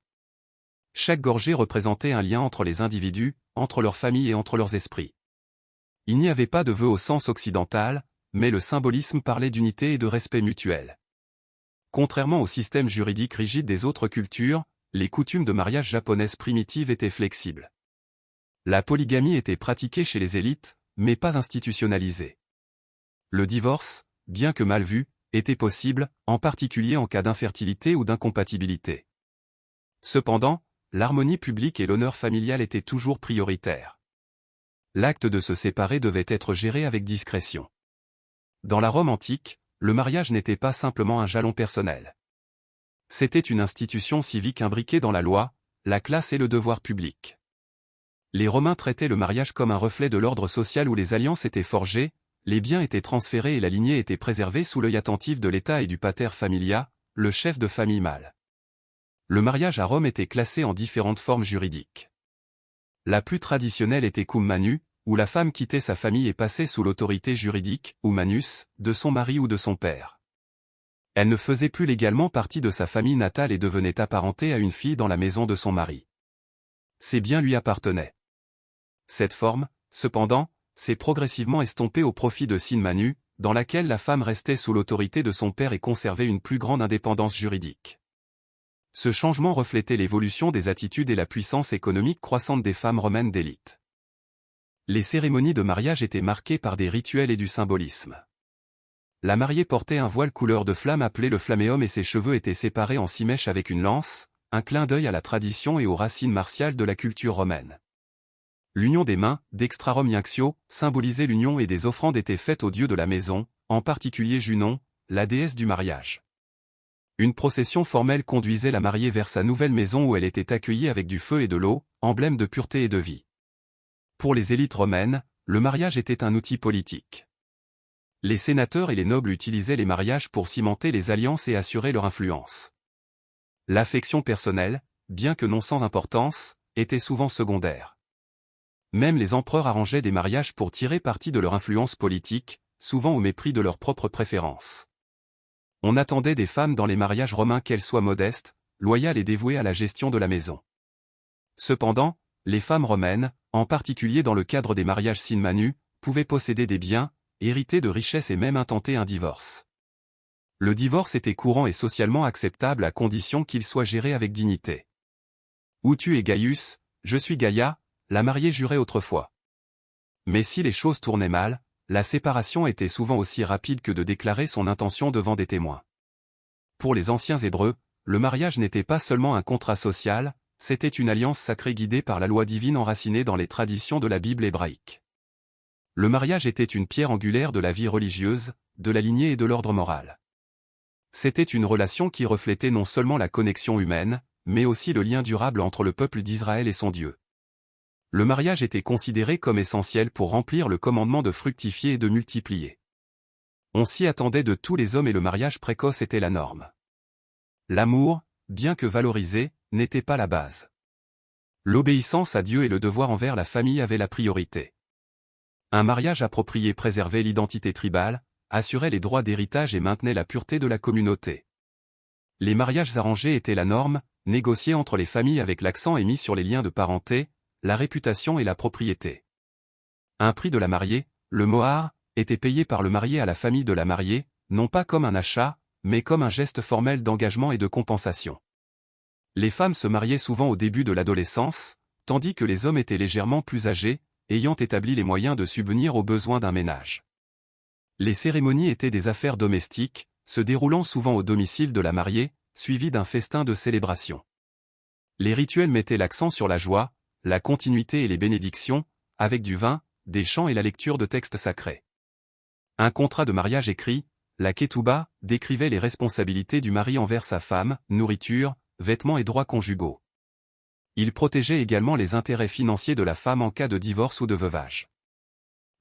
Chaque gorgée représentait un lien entre les individus, entre leurs familles et entre leurs esprits. Il n'y avait pas de vœu au sens occidental, mais le symbolisme parlait d'unité et de respect mutuel. Contrairement au système juridique rigide des autres cultures, les coutumes de mariage japonaises primitives étaient flexibles. La polygamie était pratiquée chez les élites, mais pas institutionnalisée. Le divorce, bien que mal vu, était possible, en particulier en cas d'infertilité ou d'incompatibilité. Cependant, l'harmonie publique et l'honneur familial étaient toujours prioritaires. L'acte de se séparer devait être géré avec discrétion. Dans la Rome antique, le mariage n'était pas simplement un jalon personnel. C'était une institution civique imbriquée dans la loi, la classe et le devoir public. Les Romains traitaient le mariage comme un reflet de l'ordre social où les alliances étaient forgées, les biens étaient transférés et la lignée était préservée sous l'œil attentif de l'État et du pater familia, le chef de famille mâle. Le mariage à Rome était classé en différentes formes juridiques. La plus traditionnelle était cum manu, où la femme quittait sa famille et passait sous l'autorité juridique, ou manus, de son mari ou de son père. Elle ne faisait plus légalement partie de sa famille natale et devenait apparentée à une fille dans la maison de son mari. Ses biens lui appartenaient. Cette forme, cependant, s'est progressivement estompée au profit de sin manu, dans laquelle la femme restait sous l'autorité de son père et conservait une plus grande indépendance juridique. Ce changement reflétait l'évolution des attitudes et la puissance économique croissante des femmes romaines d'élite. Les cérémonies de mariage étaient marquées par des rituels et du symbolisme. La mariée portait un voile couleur de flamme appelé le flammeum et ses cheveux étaient séparés en 6 mèches avec une lance, un clin d'œil à la tradition et aux racines martiales de la culture romaine. L'union des mains, dextrarum iunctio, symbolisait l'union et des offrandes étaient faites aux dieux de la maison, en particulier Junon, la déesse du mariage. Une procession formelle conduisait la mariée vers sa nouvelle maison où elle était accueillie avec du feu et de l'eau, emblème de pureté et de vie. Pour les élites romaines, le mariage était un outil politique. Les sénateurs et les nobles utilisaient les mariages pour cimenter les alliances et assurer leur influence. L'affection personnelle, bien que non sans importance, était souvent secondaire. Même les empereurs arrangeaient des mariages pour tirer parti de leur influence politique, souvent au mépris de leurs propres préférences. On attendait des femmes dans les mariages romains qu'elles soient modestes, loyales et dévouées à la gestion de la maison. Cependant, les femmes romaines, en particulier dans le cadre des mariages sin manu, pouvaient posséder des biens, hériter de richesses et même intenter un divorce. Le divorce était courant et socialement acceptable à condition qu'il soit géré avec dignité. Où tu es Gaius, je suis Gaïa, la mariée jurait autrefois. Mais si les choses tournaient mal, la séparation était souvent aussi rapide que de déclarer son intention devant des témoins. Pour les anciens Hébreux, le mariage n'était pas seulement un contrat social, c'était une alliance sacrée guidée par la loi divine enracinée dans les traditions de la Bible hébraïque. Le mariage était une pierre angulaire de la vie religieuse, de la lignée et de l'ordre moral. C'était une relation qui reflétait non seulement la connexion humaine, mais aussi le lien durable entre le peuple d'Israël et son Dieu. Le mariage était considéré comme essentiel pour remplir le commandement de fructifier et de multiplier. On s'y attendait de tous les hommes et le mariage précoce était la norme. L'amour, bien que valorisé, n'était pas la base. L'obéissance à Dieu et le devoir envers la famille avaient la priorité. Un mariage approprié préservait l'identité tribale, assurait les droits d'héritage et maintenait la pureté de la communauté. Les mariages arrangés étaient la norme, négociés entre les familles avec l'accent mis sur les liens de parenté, la réputation et la propriété. Un prix de la mariée, le mohar, était payé par le marié à la famille de la mariée, non pas comme un achat, mais comme un geste formel d'engagement et de compensation. Les femmes se mariaient souvent au début de l'adolescence, tandis que les hommes étaient légèrement plus âgés, ayant établi les moyens de subvenir aux besoins d'un ménage. Les cérémonies étaient des affaires domestiques, se déroulant souvent au domicile de la mariée, suivies d'un festin de célébration. Les rituels mettaient l'accent sur la joie, la continuité et les bénédictions, avec du vin, des chants et la lecture de textes sacrés. Un contrat de mariage écrit, la ketouba, décrivait les responsabilités du mari envers sa femme, nourriture, vêtements et droits conjugaux. Il protégeait également les intérêts financiers de la femme en cas de divorce ou de veuvage.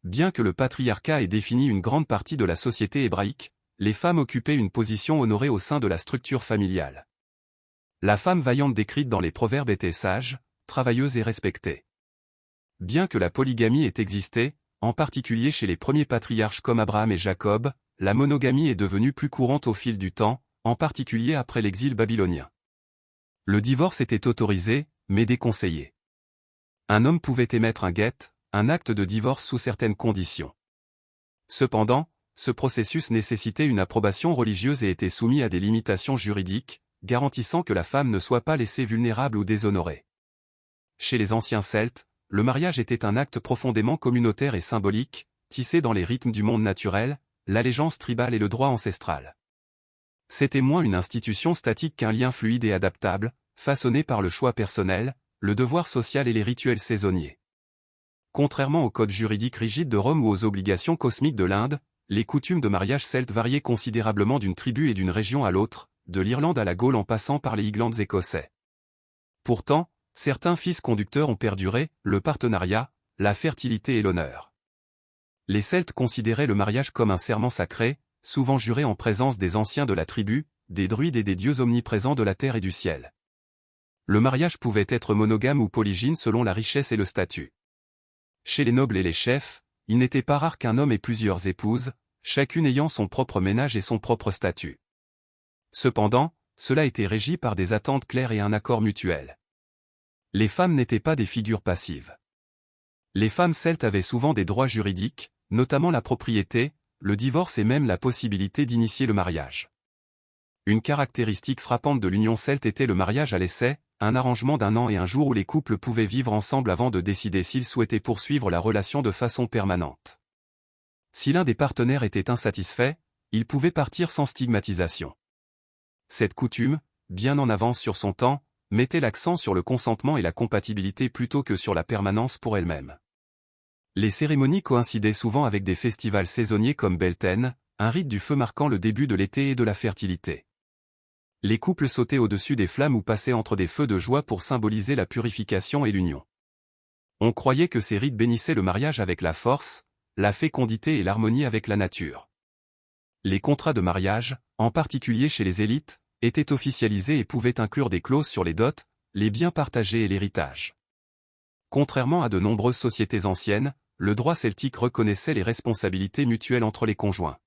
Bien que le patriarcat ait défini une grande partie de la société hébraïque, les femmes occupaient une position honorée au sein de la structure familiale. La femme vaillante décrite dans les proverbes était sage, travailleuse et respectée. Bien que la polygamie ait existé, en particulier chez les premiers patriarches comme Abraham et Jacob, la monogamie est devenue plus courante au fil du temps, en particulier après l'exil babylonien. Le divorce était autorisé, mais déconseillé. Un homme pouvait émettre un guet, un acte de divorce sous certaines conditions. Cependant, ce processus nécessitait une approbation religieuse et était soumis à des limitations juridiques, garantissant que la femme ne soit pas laissée vulnérable ou déshonorée. Chez les anciens Celtes, le mariage était un acte profondément communautaire et symbolique, tissé dans les rythmes du monde naturel, l'allégeance tribale et le droit ancestral. C'était moins une institution statique qu'un lien fluide et adaptable, façonné par le choix personnel, le devoir social et les rituels saisonniers. Contrairement aux codes juridiques rigides de Rome ou aux obligations cosmiques de l'Inde, les coutumes de mariage celtes variaient considérablement d'une tribu et d'une région à l'autre, de l'Irlande à la Gaule en passant par les Highlands écossais. Pourtant, certains fils conducteurs ont perduré, le partenariat, la fertilité et l'honneur. Les Celtes considéraient le mariage comme un serment sacré, souvent juré en présence des anciens de la tribu, des druides et des dieux omniprésents de la terre et du ciel. Le mariage pouvait être monogame ou polygyne selon la richesse et le statut. Chez les nobles et les chefs, il n'était pas rare qu'un homme ait plusieurs épouses, chacune ayant son propre ménage et son propre statut. Cependant, cela était régi par des attentes claires et un accord mutuel. Les femmes n'étaient pas des figures passives. Les femmes celtes avaient souvent des droits juridiques, notamment la propriété, le divorce et même la possibilité d'initier le mariage. Une caractéristique frappante de l'union celte était le mariage à l'essai, un arrangement d'un an et un jour où les couples pouvaient vivre ensemble avant de décider s'ils souhaitaient poursuivre la relation de façon permanente. Si l'un des partenaires était insatisfait, il pouvait partir sans stigmatisation. Cette coutume, bien en avance sur son temps, mettait l'accent sur le consentement et la compatibilité plutôt que sur la permanence pour elle-même. Les cérémonies coïncidaient souvent avec des festivals saisonniers comme Beltane, un rite du feu marquant le début de l'été et de la fertilité. Les couples sautaient au-dessus des flammes ou passaient entre des feux de joie pour symboliser la purification et l'union. On croyait que ces rites bénissaient le mariage avec la force, la fécondité et l'harmonie avec la nature. Les contrats de mariage, en particulier chez les élites, étaient officialisés et pouvaient inclure des clauses sur les dots, les biens partagés et l'héritage. Contrairement à de nombreuses sociétés anciennes, le droit celtique reconnaissait les responsabilités mutuelles entre les conjoints.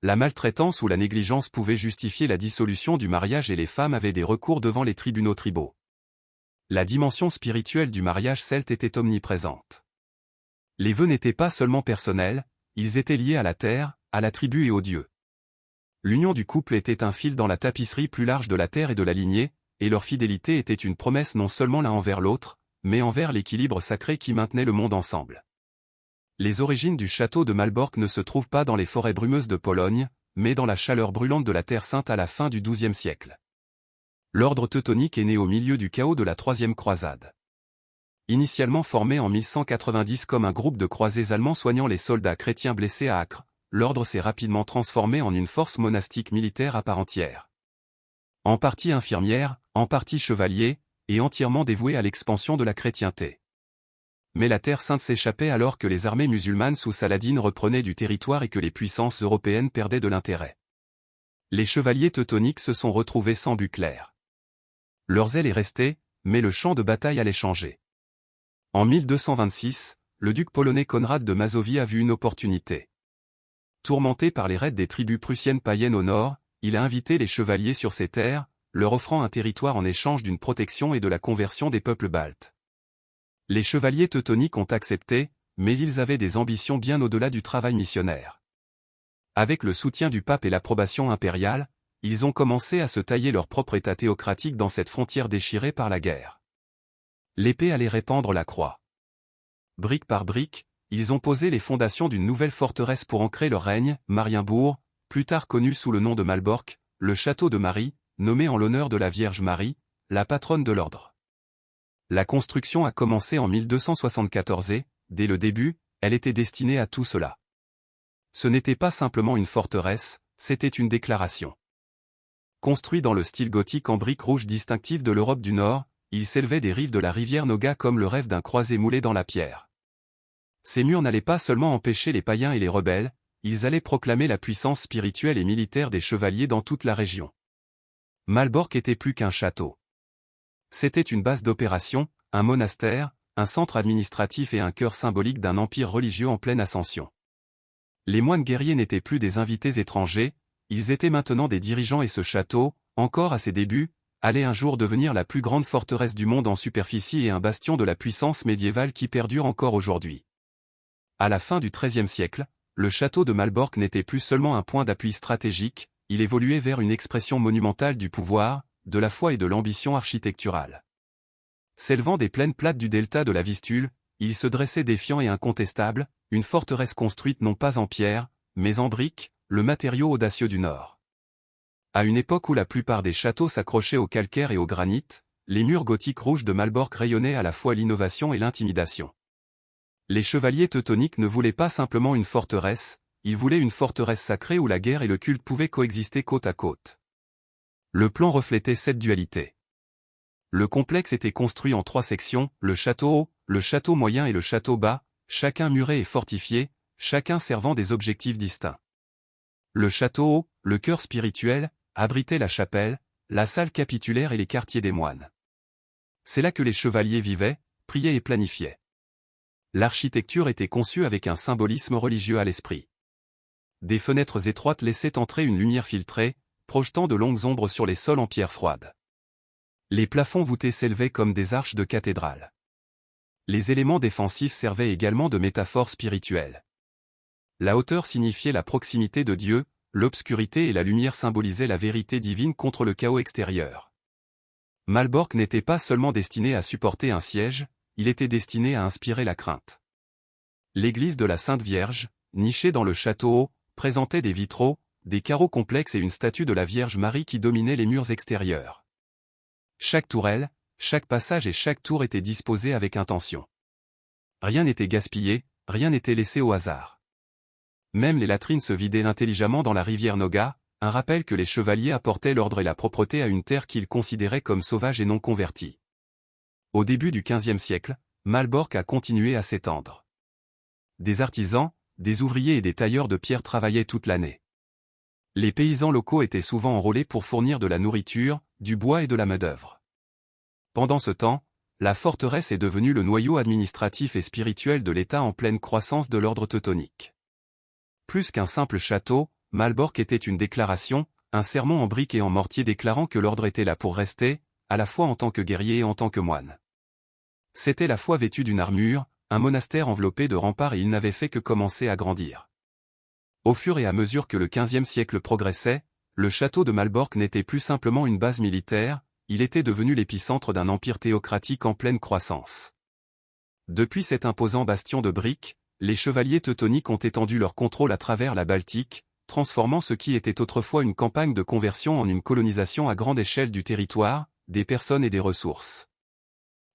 La maltraitance ou la négligence pouvait justifier la dissolution du mariage et les femmes avaient des recours devant les tribunaux tribaux. La dimension spirituelle du mariage celte était omniprésente. Les vœux n'étaient pas seulement personnels, ils étaient liés à la terre, à la tribu et aux dieux. L'union du couple était un fil dans la tapisserie plus large de la terre et de la lignée, et leur fidélité était une promesse non seulement l'un envers l'autre, mais envers l'équilibre sacré qui maintenait le monde ensemble. Les origines du château de Malbork ne se trouvent pas dans les forêts brumeuses de Pologne, mais dans la chaleur brûlante de la Terre Sainte à la fin du XIIe siècle. L'ordre teutonique est né au milieu du chaos de la Troisième Croisade. Initialement formé en 1190 comme un groupe de croisés allemands soignant les soldats chrétiens blessés à Acre, l'ordre s'est rapidement transformé en une force monastique militaire à part entière. En partie infirmière, en partie chevalier, et entièrement dévoué à l'expansion de la chrétienté. Mais la Terre Sainte s'échappait alors que les armées musulmanes sous Saladin reprenaient du territoire et que les puissances européennes perdaient de l'intérêt. Les chevaliers teutoniques se sont retrouvés sans but clair. Leur zèle est resté, mais le champ de bataille allait changer. En 1226, le duc polonais Conrad de Mazovie a vu une opportunité. Tourmenté par les raids des tribus prussiennes païennes au nord, il a invité les chevaliers sur ses terres, leur offrant un territoire en échange d'une protection et de la conversion des peuples baltes. Les chevaliers teutoniques ont accepté, mais ils avaient des ambitions bien au-delà du travail missionnaire. Avec le soutien du pape et l'approbation impériale, ils ont commencé à se tailler leur propre état théocratique dans cette frontière déchirée par la guerre. L'épée allait répandre la croix. Brique par brique, ils ont posé les fondations d'une nouvelle forteresse pour ancrer leur règne, Marienbourg, plus tard connu sous le nom de Malbork, le château de Marie, nommé en l'honneur de la Vierge Marie, la patronne de l'ordre. La construction a commencé en 1274 et, dès le début, elle était destinée à tout cela. Ce n'était pas simplement une forteresse, c'était une déclaration. Construit dans le style gothique en briques rouges distinctif de l'Europe du Nord, il s'élevait des rives de la rivière Noga comme le rêve d'un croisé moulé dans la pierre. Ces murs n'allaient pas seulement empêcher les païens et les rebelles, ils allaient proclamer la puissance spirituelle et militaire des chevaliers dans toute la région. Malbork était plus qu'un château. C'était une base d'opération, un monastère, un centre administratif et un cœur symbolique d'un empire religieux en pleine ascension. Les moines guerriers n'étaient plus des invités étrangers, ils étaient maintenant des dirigeants et ce château, encore à ses débuts, allait un jour devenir la plus grande forteresse du monde en superficie et un bastion de la puissance médiévale qui perdure encore aujourd'hui. À la fin du XIIIe siècle, le château de Malbork n'était plus seulement un point d'appui stratégique, il évoluait vers une expression monumentale du pouvoir, de la foi et de l'ambition architecturale. S'élevant des plaines plates du delta de la Vistule, il se dressait défiant et incontestable, une forteresse construite non pas en pierre, mais en briques, le matériau audacieux du Nord. À une époque où la plupart des châteaux s'accrochaient au calcaire et au granit, les murs gothiques rouges de Malbork rayonnaient à la fois l'innovation et l'intimidation. Les chevaliers teutoniques ne voulaient pas simplement une forteresse, ils voulaient une forteresse sacrée où la guerre et le culte pouvaient coexister côte à côte. Le plan reflétait cette dualité. Le complexe était construit en 3 sections, le château haut, le château moyen et le château bas, chacun muré et fortifié, chacun servant des objectifs distincts. Le château haut, le cœur spirituel, abritait la chapelle, la salle capitulaire et les quartiers des moines. C'est là que les chevaliers vivaient, priaient et planifiaient. L'architecture était conçue avec un symbolisme religieux à l'esprit. Des fenêtres étroites laissaient entrer une lumière filtrée, projetant de longues ombres sur les sols en pierre froide. Les plafonds voûtés s'élevaient comme des arches de cathédrale. Les éléments défensifs servaient également de métaphores spirituelles. La hauteur signifiait la proximité de Dieu, l'obscurité et la lumière symbolisaient la vérité divine contre le chaos extérieur. Malbork n'était pas seulement destiné à supporter un siège, il était destiné à inspirer la crainte. L'église de la Sainte Vierge, nichée dans le château haut, présentait des vitraux, des carreaux complexes et une statue de la Vierge Marie qui dominait les murs extérieurs. Chaque tourelle, chaque passage et chaque tour était disposé avec intention. Rien n'était gaspillé, rien n'était laissé au hasard. Même les latrines se vidaient intelligemment dans la rivière Noga, un rappel que les chevaliers apportaient l'ordre et la propreté à une terre qu'ils considéraient comme sauvage et non convertie. Au début du XVe siècle, Malbork a continué à s'étendre. Des artisans, des ouvriers et des tailleurs de pierre travaillaient toute l'année. Les paysans locaux étaient souvent enrôlés pour fournir de la nourriture, du bois et de la main-d'œuvre. Pendant ce temps, la forteresse est devenue le noyau administratif et spirituel de l'État en pleine croissance de l'ordre teutonique. Plus qu'un simple château, Malbork était une déclaration, un sermon en briques et en mortier déclarant que l'ordre était là pour rester, à la fois en tant que guerrier et en tant que moine. C'était la foi vêtue d'une armure, un monastère enveloppé de remparts et il n'avait fait que commencer à grandir. Au fur et à mesure que le XVe siècle progressait, le château de Malbork n'était plus simplement une base militaire, il était devenu l'épicentre d'un empire théocratique en pleine croissance. Depuis cet imposant bastion de briques, les chevaliers teutoniques ont étendu leur contrôle à travers la Baltique, transformant ce qui était autrefois une campagne de conversion en une colonisation à grande échelle du territoire, des personnes et des ressources.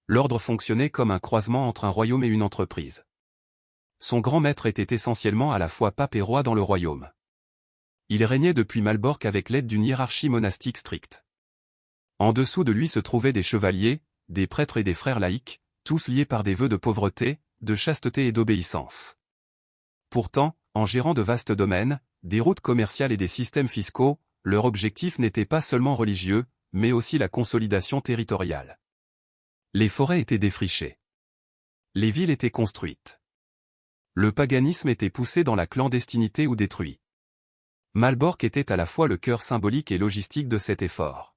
L'ordre fonctionnait comme un croisement entre un royaume et une entreprise. Son grand maître était essentiellement à la fois pape et roi dans le royaume. Il régnait depuis Malbork avec l'aide d'une hiérarchie monastique stricte. En dessous de lui se trouvaient des chevaliers, des prêtres et des frères laïcs, tous liés par des vœux de pauvreté, de chasteté et d'obéissance. Pourtant, en gérant de vastes domaines, des routes commerciales et des systèmes fiscaux, leur objectif n'était pas seulement religieux, mais aussi la consolidation territoriale. Les forêts étaient défrichées. Les villes étaient construites. Le paganisme était poussé dans la clandestinité ou détruit. Malbork était à la fois le cœur symbolique et logistique de cet effort.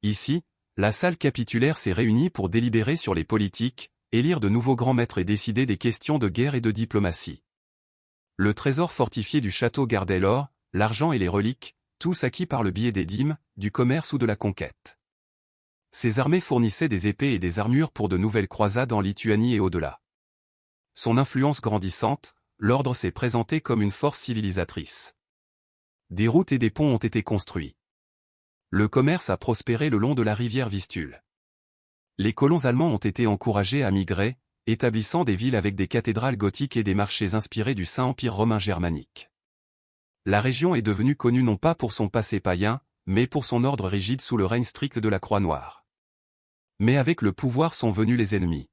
Ici, la salle capitulaire s'est réunie pour délibérer sur les politiques, élire de nouveaux grands maîtres et décider des questions de guerre et de diplomatie. Le trésor fortifié du château gardait l'or, l'argent et les reliques, tous acquis par le biais des dîmes, du commerce ou de la conquête. Ses armées fournissaient des épées et des armures pour de nouvelles croisades en Lituanie et au-delà. Son influence grandissante, l'ordre s'est présenté comme une force civilisatrice. Des routes et des ponts ont été construits. Le commerce a prospéré le long de la rivière Vistule. Les colons allemands ont été encouragés à migrer, établissant des villes avec des cathédrales gothiques et des marchés inspirés du Saint-Empire romain germanique. La région est devenue connue non pas pour son passé païen, mais pour son ordre rigide sous le règne strict de la Croix Noire. Mais avec le pouvoir sont venus les ennemis.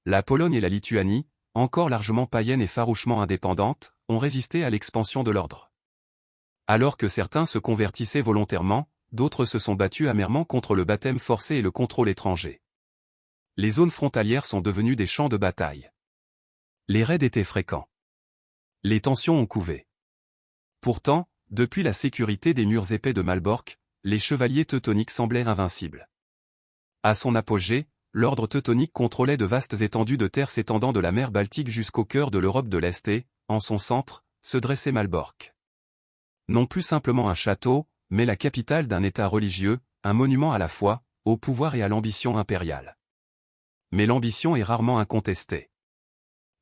La Pologne et la Lituanie, encore largement païennes et farouchement indépendantes, ont résisté à l'expansion de l'ordre. Alors que certains se convertissaient volontairement, d'autres se sont battus amèrement contre le baptême forcé et le contrôle étranger. Les zones frontalières sont devenues des champs de bataille. Les raids étaient fréquents. Les tensions ont couvé. Pourtant, depuis la sécurité des murs épais de Malbork, les chevaliers teutoniques semblaient invincibles. À son apogée, l'ordre teutonique contrôlait de vastes étendues de terre s'étendant de la mer Baltique jusqu'au cœur de l'Europe de l'Est et, en son centre, se dressait Malbork. Non plus simplement un château, mais la capitale d'un État religieux, un monument à la foi, au pouvoir et à l'ambition impériale. Mais l'ambition est rarement incontestée.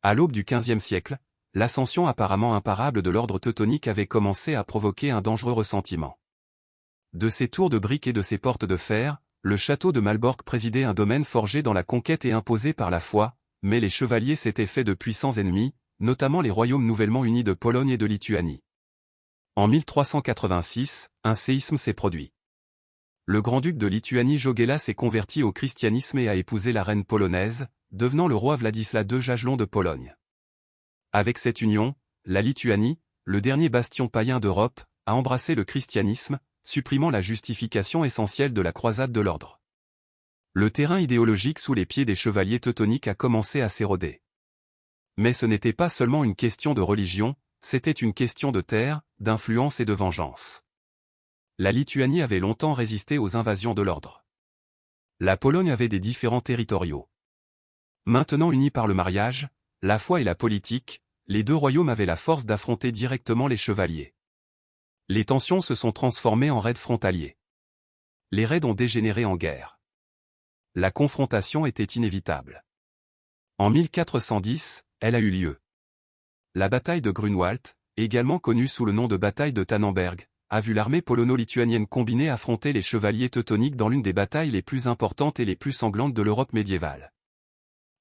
À l'aube du XVe siècle, l'ascension apparemment imparable de l'ordre teutonique avait commencé à provoquer un dangereux ressentiment. De ses tours de briques et de ses portes de fer, le château de Malbork présidait un domaine forgé dans la conquête et imposé par la foi, mais les chevaliers s'étaient fait de puissants ennemis, notamment les royaumes nouvellement unis de Pologne et de Lituanie. En 1386, un séisme s'est produit. Le grand-duc de Lituanie Jogaila s'est converti au christianisme et a épousé la reine polonaise, devenant le roi Władysław II Jagiellon de Pologne. Avec cette union, la Lituanie, le dernier bastion païen d'Europe, a embrassé le christianisme, supprimant la justification essentielle de la croisade de l'ordre. Le terrain idéologique sous les pieds des chevaliers teutoniques a commencé à s'éroder. Mais ce n'était pas seulement une question de religion, c'était une question de terre, d'influence et de vengeance. La Lituanie avait longtemps résisté aux invasions de l'ordre. La Pologne avait des différends territoriaux. Maintenant unis par le mariage, la foi et la politique, les deux royaumes avaient la force d'affronter directement les chevaliers. Les tensions se sont transformées en raids frontaliers. Les raids ont dégénéré en guerre. La confrontation était inévitable. En 1410, elle a eu lieu. La bataille de Grunwald, également connue sous le nom de bataille de Tannenberg, a vu l'armée polono-lituanienne combinée affronter les chevaliers teutoniques dans l'une des batailles les plus importantes et les plus sanglantes de l'Europe médiévale.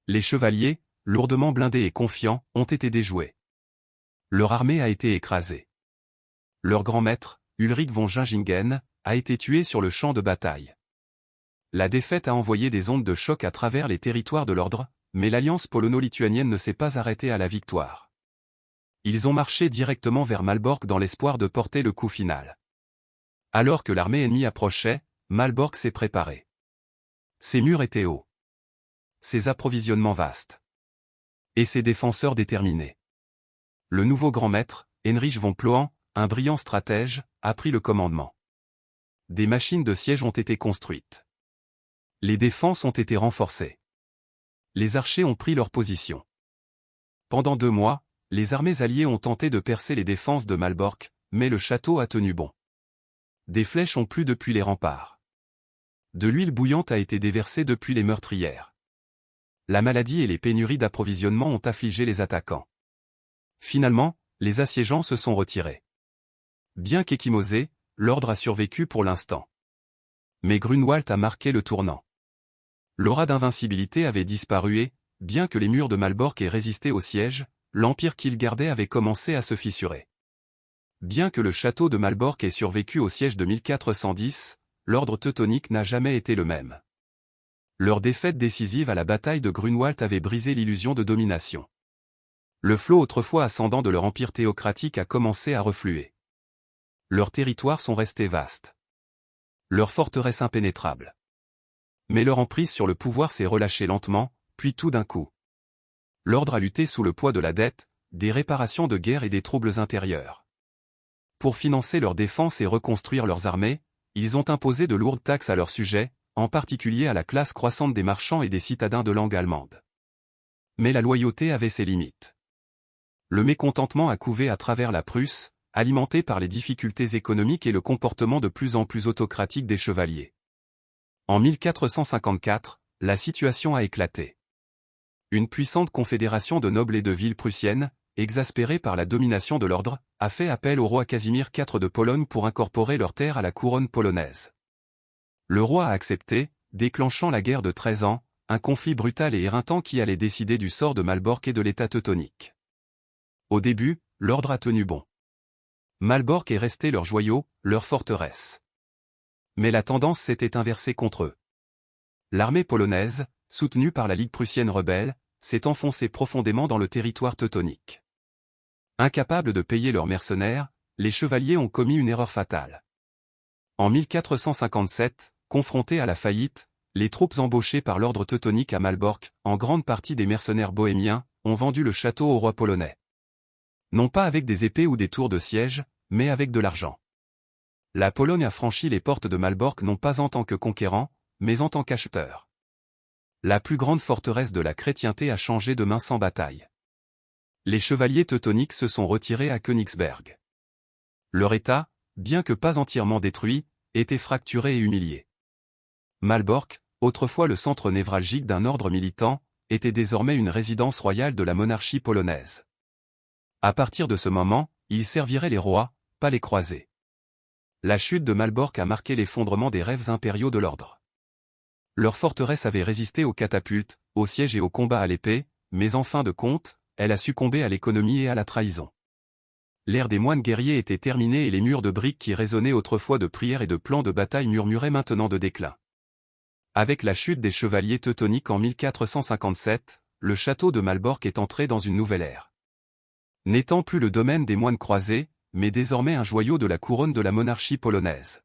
Les chevaliers, lourdement blindés et confiants, ont été déjoués. Leur armée a été écrasée. Leur grand maître, Ulrich von Gingingen, a été tué sur le champ de bataille. La défaite a envoyé des ondes de choc à travers les territoires de l'ordre, mais l'alliance polono-lituanienne ne s'est pas arrêtée à la victoire. Ils ont marché directement vers Malbork dans l'espoir de porter le coup final. Alors que l'armée ennemie approchait, Malbork s'est préparé. Ses murs étaient hauts. Ses approvisionnements vastes. Et ses défenseurs déterminés. Le nouveau grand maître, Heinrich von Ploen, un brillant stratège, a pris le commandement. Des machines de siège ont été construites. Les défenses ont été renforcées. Les archers ont pris leur position. Pendant 2 mois, les armées alliées ont tenté de percer les défenses de Malbork, mais le château a tenu bon. Des flèches ont plu depuis les remparts. De l'huile bouillante a été déversée depuis les meurtrières. La maladie et les pénuries d'approvisionnement ont affligé les attaquants. Finalement, les assiégeants se sont retirés. Bien qu'échymosé, l'ordre a survécu pour l'instant. Mais Grunwald a marqué le tournant. L'aura d'invincibilité avait disparu et, bien que les murs de Malbork aient résisté au siège, l'empire qu'il gardait avait commencé à se fissurer. Bien que le château de Malbork ait survécu au siège de 1410, l'ordre teutonique n'a jamais été le même. Leur défaite décisive à la bataille de Grunwald avait brisé l'illusion de domination. Le flot autrefois ascendant de leur empire théocratique a commencé à refluer. Leurs territoires sont restés vastes. Leur forteresse impénétrable. Mais leur emprise sur le pouvoir s'est relâchée lentement, puis tout d'un coup. L'ordre a lutté sous le poids de la dette, des réparations de guerre et des troubles intérieurs. Pour financer leur défense et reconstruire leurs armées, ils ont imposé de lourdes taxes à leurs sujets, en particulier à la classe croissante des marchands et des citadins de langue allemande. Mais la loyauté avait ses limites. Le mécontentement a couvé à travers la Prusse, alimenté par les difficultés économiques et le comportement de plus en plus autocratique des chevaliers. En 1454, la situation a éclaté. Une puissante confédération de nobles et de villes prussiennes, exaspérée par la domination de l'ordre, a fait appel au roi Casimir IV de Pologne pour incorporer leurs terres à la couronne polonaise. Le roi a accepté, déclenchant la guerre de 13 ans, un conflit brutal et éreintant qui allait décider du sort de Malbork et de l'État teutonique. Au début, l'ordre a tenu bon. Malbork est resté leur joyau, leur forteresse. Mais la tendance s'était inversée contre eux. L'armée polonaise, soutenue par la Ligue prussienne rebelle, s'est enfoncée profondément dans le territoire teutonique. Incapables de payer leurs mercenaires, les chevaliers ont commis une erreur fatale. En 1457, confrontés à la faillite, les troupes embauchées par l'ordre teutonique à Malbork, en grande partie des mercenaires bohémiens, ont vendu le château au roi polonais. Non pas avec des épées ou des tours de siège, mais avec de l'argent. La Pologne a franchi les portes de Malbork non pas en tant que conquérant, mais en tant qu'acheteur. La plus grande forteresse de la chrétienté a changé de main sans bataille. Les chevaliers teutoniques se sont retirés à Königsberg. Leur état, bien que pas entièrement détruit, était fracturé et humilié. Malbork, autrefois le centre névralgique d'un ordre militant, était désormais une résidence royale de la monarchie polonaise. À partir de ce moment, il servirait les rois, pas les croisés. La chute de Malbork a marqué l'effondrement des rêves impériaux de l'ordre. Leur forteresse avait résisté aux catapultes, aux sièges et aux combats à l'épée, mais en fin de compte, elle a succombé à l'économie et à la trahison. L'ère des moines guerriers était terminée et les murs de briques qui résonnaient autrefois de prières et de plans de bataille murmuraient maintenant de déclin. Avec la chute des chevaliers teutoniques en 1457, le château de Malbork est entré dans une nouvelle ère. N'étant plus le domaine des moines croisés, mais désormais un joyau de la couronne de la monarchie polonaise.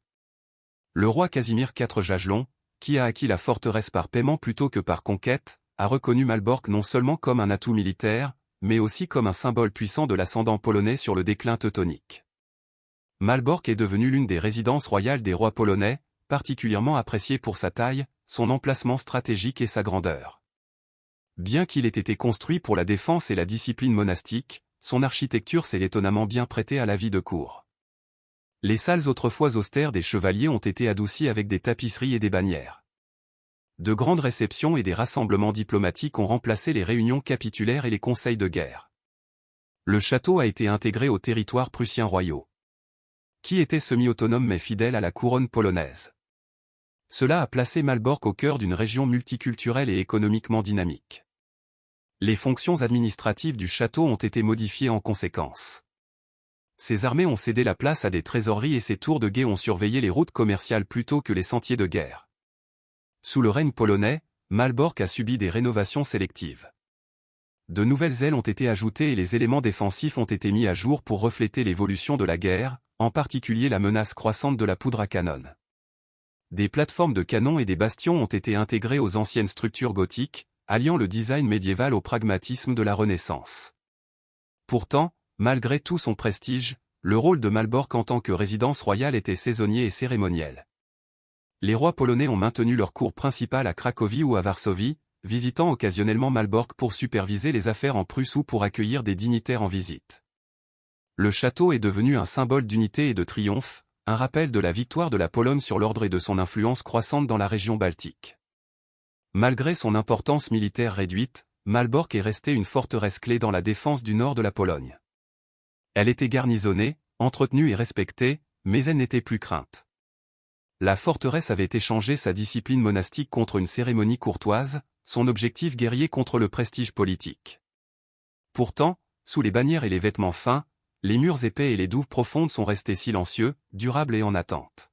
Le roi Casimir IV Jagiellon, qui a acquis la forteresse par paiement plutôt que par conquête, a reconnu Malbork non seulement comme un atout militaire, mais aussi comme un symbole puissant de l'ascendant polonais sur le déclin teutonique. Malbork est devenu l'une des résidences royales des rois polonais, particulièrement appréciée pour sa taille, son emplacement stratégique et sa grandeur. Bien qu'il ait été construit pour la défense et la discipline monastique, son architecture s'est étonnamment bien prêtée à la vie de cour. Les salles autrefois austères des chevaliers ont été adoucies avec des tapisseries et des bannières. De grandes réceptions et des rassemblements diplomatiques ont remplacé les réunions capitulaires et les conseils de guerre. Le château a été intégré aux territoires prussiens royaux, qui étaient semi-autonomes mais fidèles à la couronne polonaise. Cela a placé Malbork au cœur d'une région multiculturelle et économiquement dynamique. Les fonctions administratives du château ont été modifiées en conséquence. Ses armées ont cédé la place à des trésoreries et ses tours de guet ont surveillé les routes commerciales plutôt que les sentiers de guerre. Sous le règne polonais, Malbork a subi des rénovations sélectives. De nouvelles ailes ont été ajoutées et les éléments défensifs ont été mis à jour pour refléter l'évolution de la guerre, en particulier la menace croissante de la poudre à canon. Des plateformes de canons et des bastions ont été intégrés aux anciennes structures gothiques, alliant le design médiéval au pragmatisme de la Renaissance. Pourtant, malgré tout son prestige, le rôle de Malbork en tant que résidence royale était saisonnier et cérémoniel. Les rois polonais ont maintenu leur cour principale à Cracovie ou à Varsovie, visitant occasionnellement Malbork pour superviser les affaires en Prusse ou pour accueillir des dignitaires en visite. Le château est devenu un symbole d'unité et de triomphe, un rappel de la victoire de la Pologne sur l'ordre et de son influence croissante dans la région baltique. Malgré son importance militaire réduite, Malbork est restée une forteresse clé dans la défense du nord de la Pologne. Elle était garnisonnée, entretenue et respectée, mais elle n'était plus crainte. La forteresse avait échangé sa discipline monastique contre une cérémonie courtoise, son objectif guerrier contre le prestige politique. Pourtant, sous les bannières et les vêtements fins, les murs épais et les douves profondes sont restés silencieux, durables et en attente.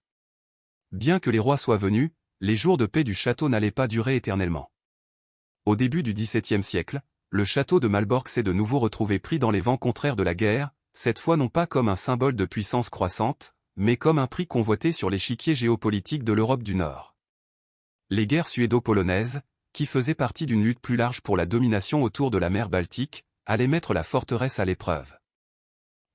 Bien que les rois soient venus, les jours de paix du château n'allaient pas durer éternellement. Au début du XVIIe siècle, le château de Malbork s'est de nouveau retrouvé pris dans les vents contraires de la guerre, cette fois non pas comme un symbole de puissance croissante, mais comme un prix convoité sur l'échiquier géopolitique de l'Europe du Nord. Les guerres suédo-polonaises, qui faisaient partie d'une lutte plus large pour la domination autour de la mer Baltique, allaient mettre la forteresse à l'épreuve.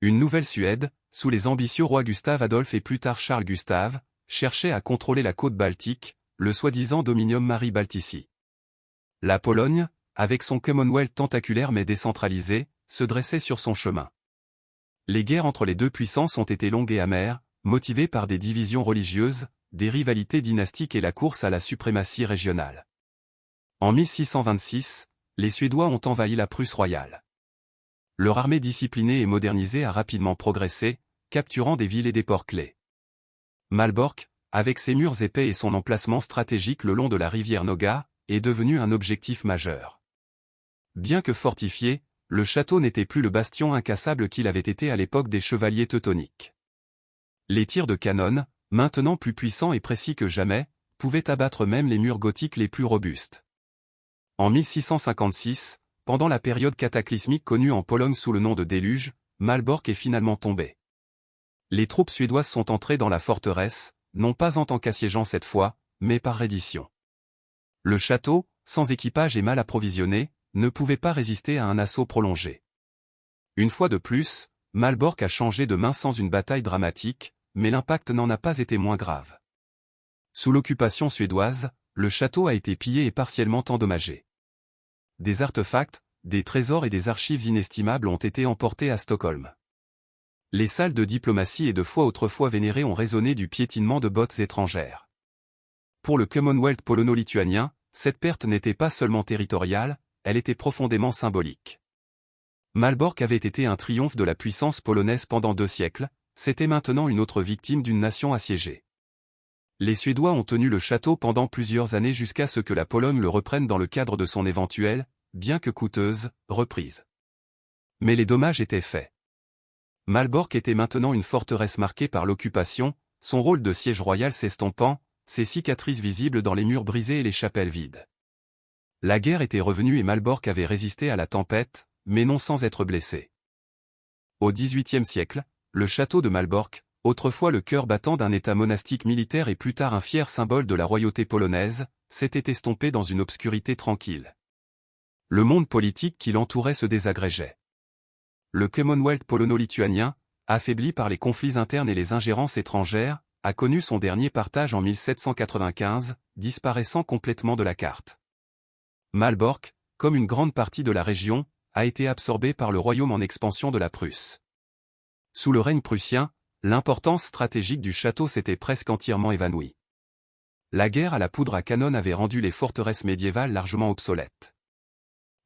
Une nouvelle Suède, sous les ambitieux rois Gustave Adolphe et plus tard Charles Gustave, cherchait à contrôler la côte baltique, le soi-disant Dominium Mari Baltici. La Pologne, avec son Commonwealth tentaculaire mais décentralisé, se dressait sur son chemin. Les guerres entre les deux puissances ont été longues et amères, motivées par des divisions religieuses, des rivalités dynastiques et la course à la suprématie régionale. En 1626, les Suédois ont envahi la Prusse royale. Leur armée disciplinée et modernisée a rapidement progressé, capturant des villes et des ports clés. Malbork, avec ses murs épais et son emplacement stratégique le long de la rivière Noga, est devenu un objectif majeur. Bien que fortifié, le château n'était plus le bastion incassable qu'il avait été à l'époque des chevaliers teutoniques. Les tirs de canon, maintenant plus puissants et précis que jamais, pouvaient abattre même les murs gothiques les plus robustes. En 1656, pendant la période cataclysmique connue en Pologne sous le nom de déluge, Malbork est finalement tombé. Les troupes suédoises sont entrées dans la forteresse, non pas en tant qu'assiégeants cette fois, mais par reddition. Le château, sans équipage et mal approvisionné, ne pouvait pas résister à un assaut prolongé. Une fois de plus, Malbork a changé de main sans une bataille dramatique, mais l'impact n'en a pas été moins grave. Sous l'occupation suédoise, le château a été pillé et partiellement endommagé. Des artefacts, des trésors et des archives inestimables ont été emportés à Stockholm. Les salles de diplomatie et de foi autrefois vénérées ont résonné du piétinement de bottes étrangères. Pour le Commonwealth polono-lituanien, cette perte n'était pas seulement territoriale, elle était profondément symbolique. Malbork avait été un triomphe de la puissance polonaise pendant 2 siècles, c'était maintenant une autre victime d'une nation assiégée. Les Suédois ont tenu le château pendant plusieurs années jusqu'à ce que la Pologne le reprenne dans le cadre de son éventuelle, bien que coûteuse, reprise. Mais les dommages étaient faits. Malbork était maintenant une forteresse marquée par l'occupation, son rôle de siège royal s'estompant, ses cicatrices visibles dans les murs brisés et les chapelles vides. La guerre était revenue et Malbork avait résisté à la tempête, mais non sans être blessé. Au XVIIIe siècle, le château de Malbork, autrefois le cœur battant d'un état monastique militaire et plus tard un fier symbole de la royauté polonaise, s'était estompé dans une obscurité tranquille. Le monde politique qui l'entourait se désagrégeait. Le Commonwealth polono-lituanien, affaibli par les conflits internes et les ingérences étrangères, a connu son dernier partage en 1795, disparaissant complètement de la carte. Malbork, comme une grande partie de la région, a été absorbé par le royaume en expansion de la Prusse. Sous le règne prussien, l'importance stratégique du château s'était presque entièrement évanouie. La guerre à la poudre à canon avait rendu les forteresses médiévales largement obsolètes.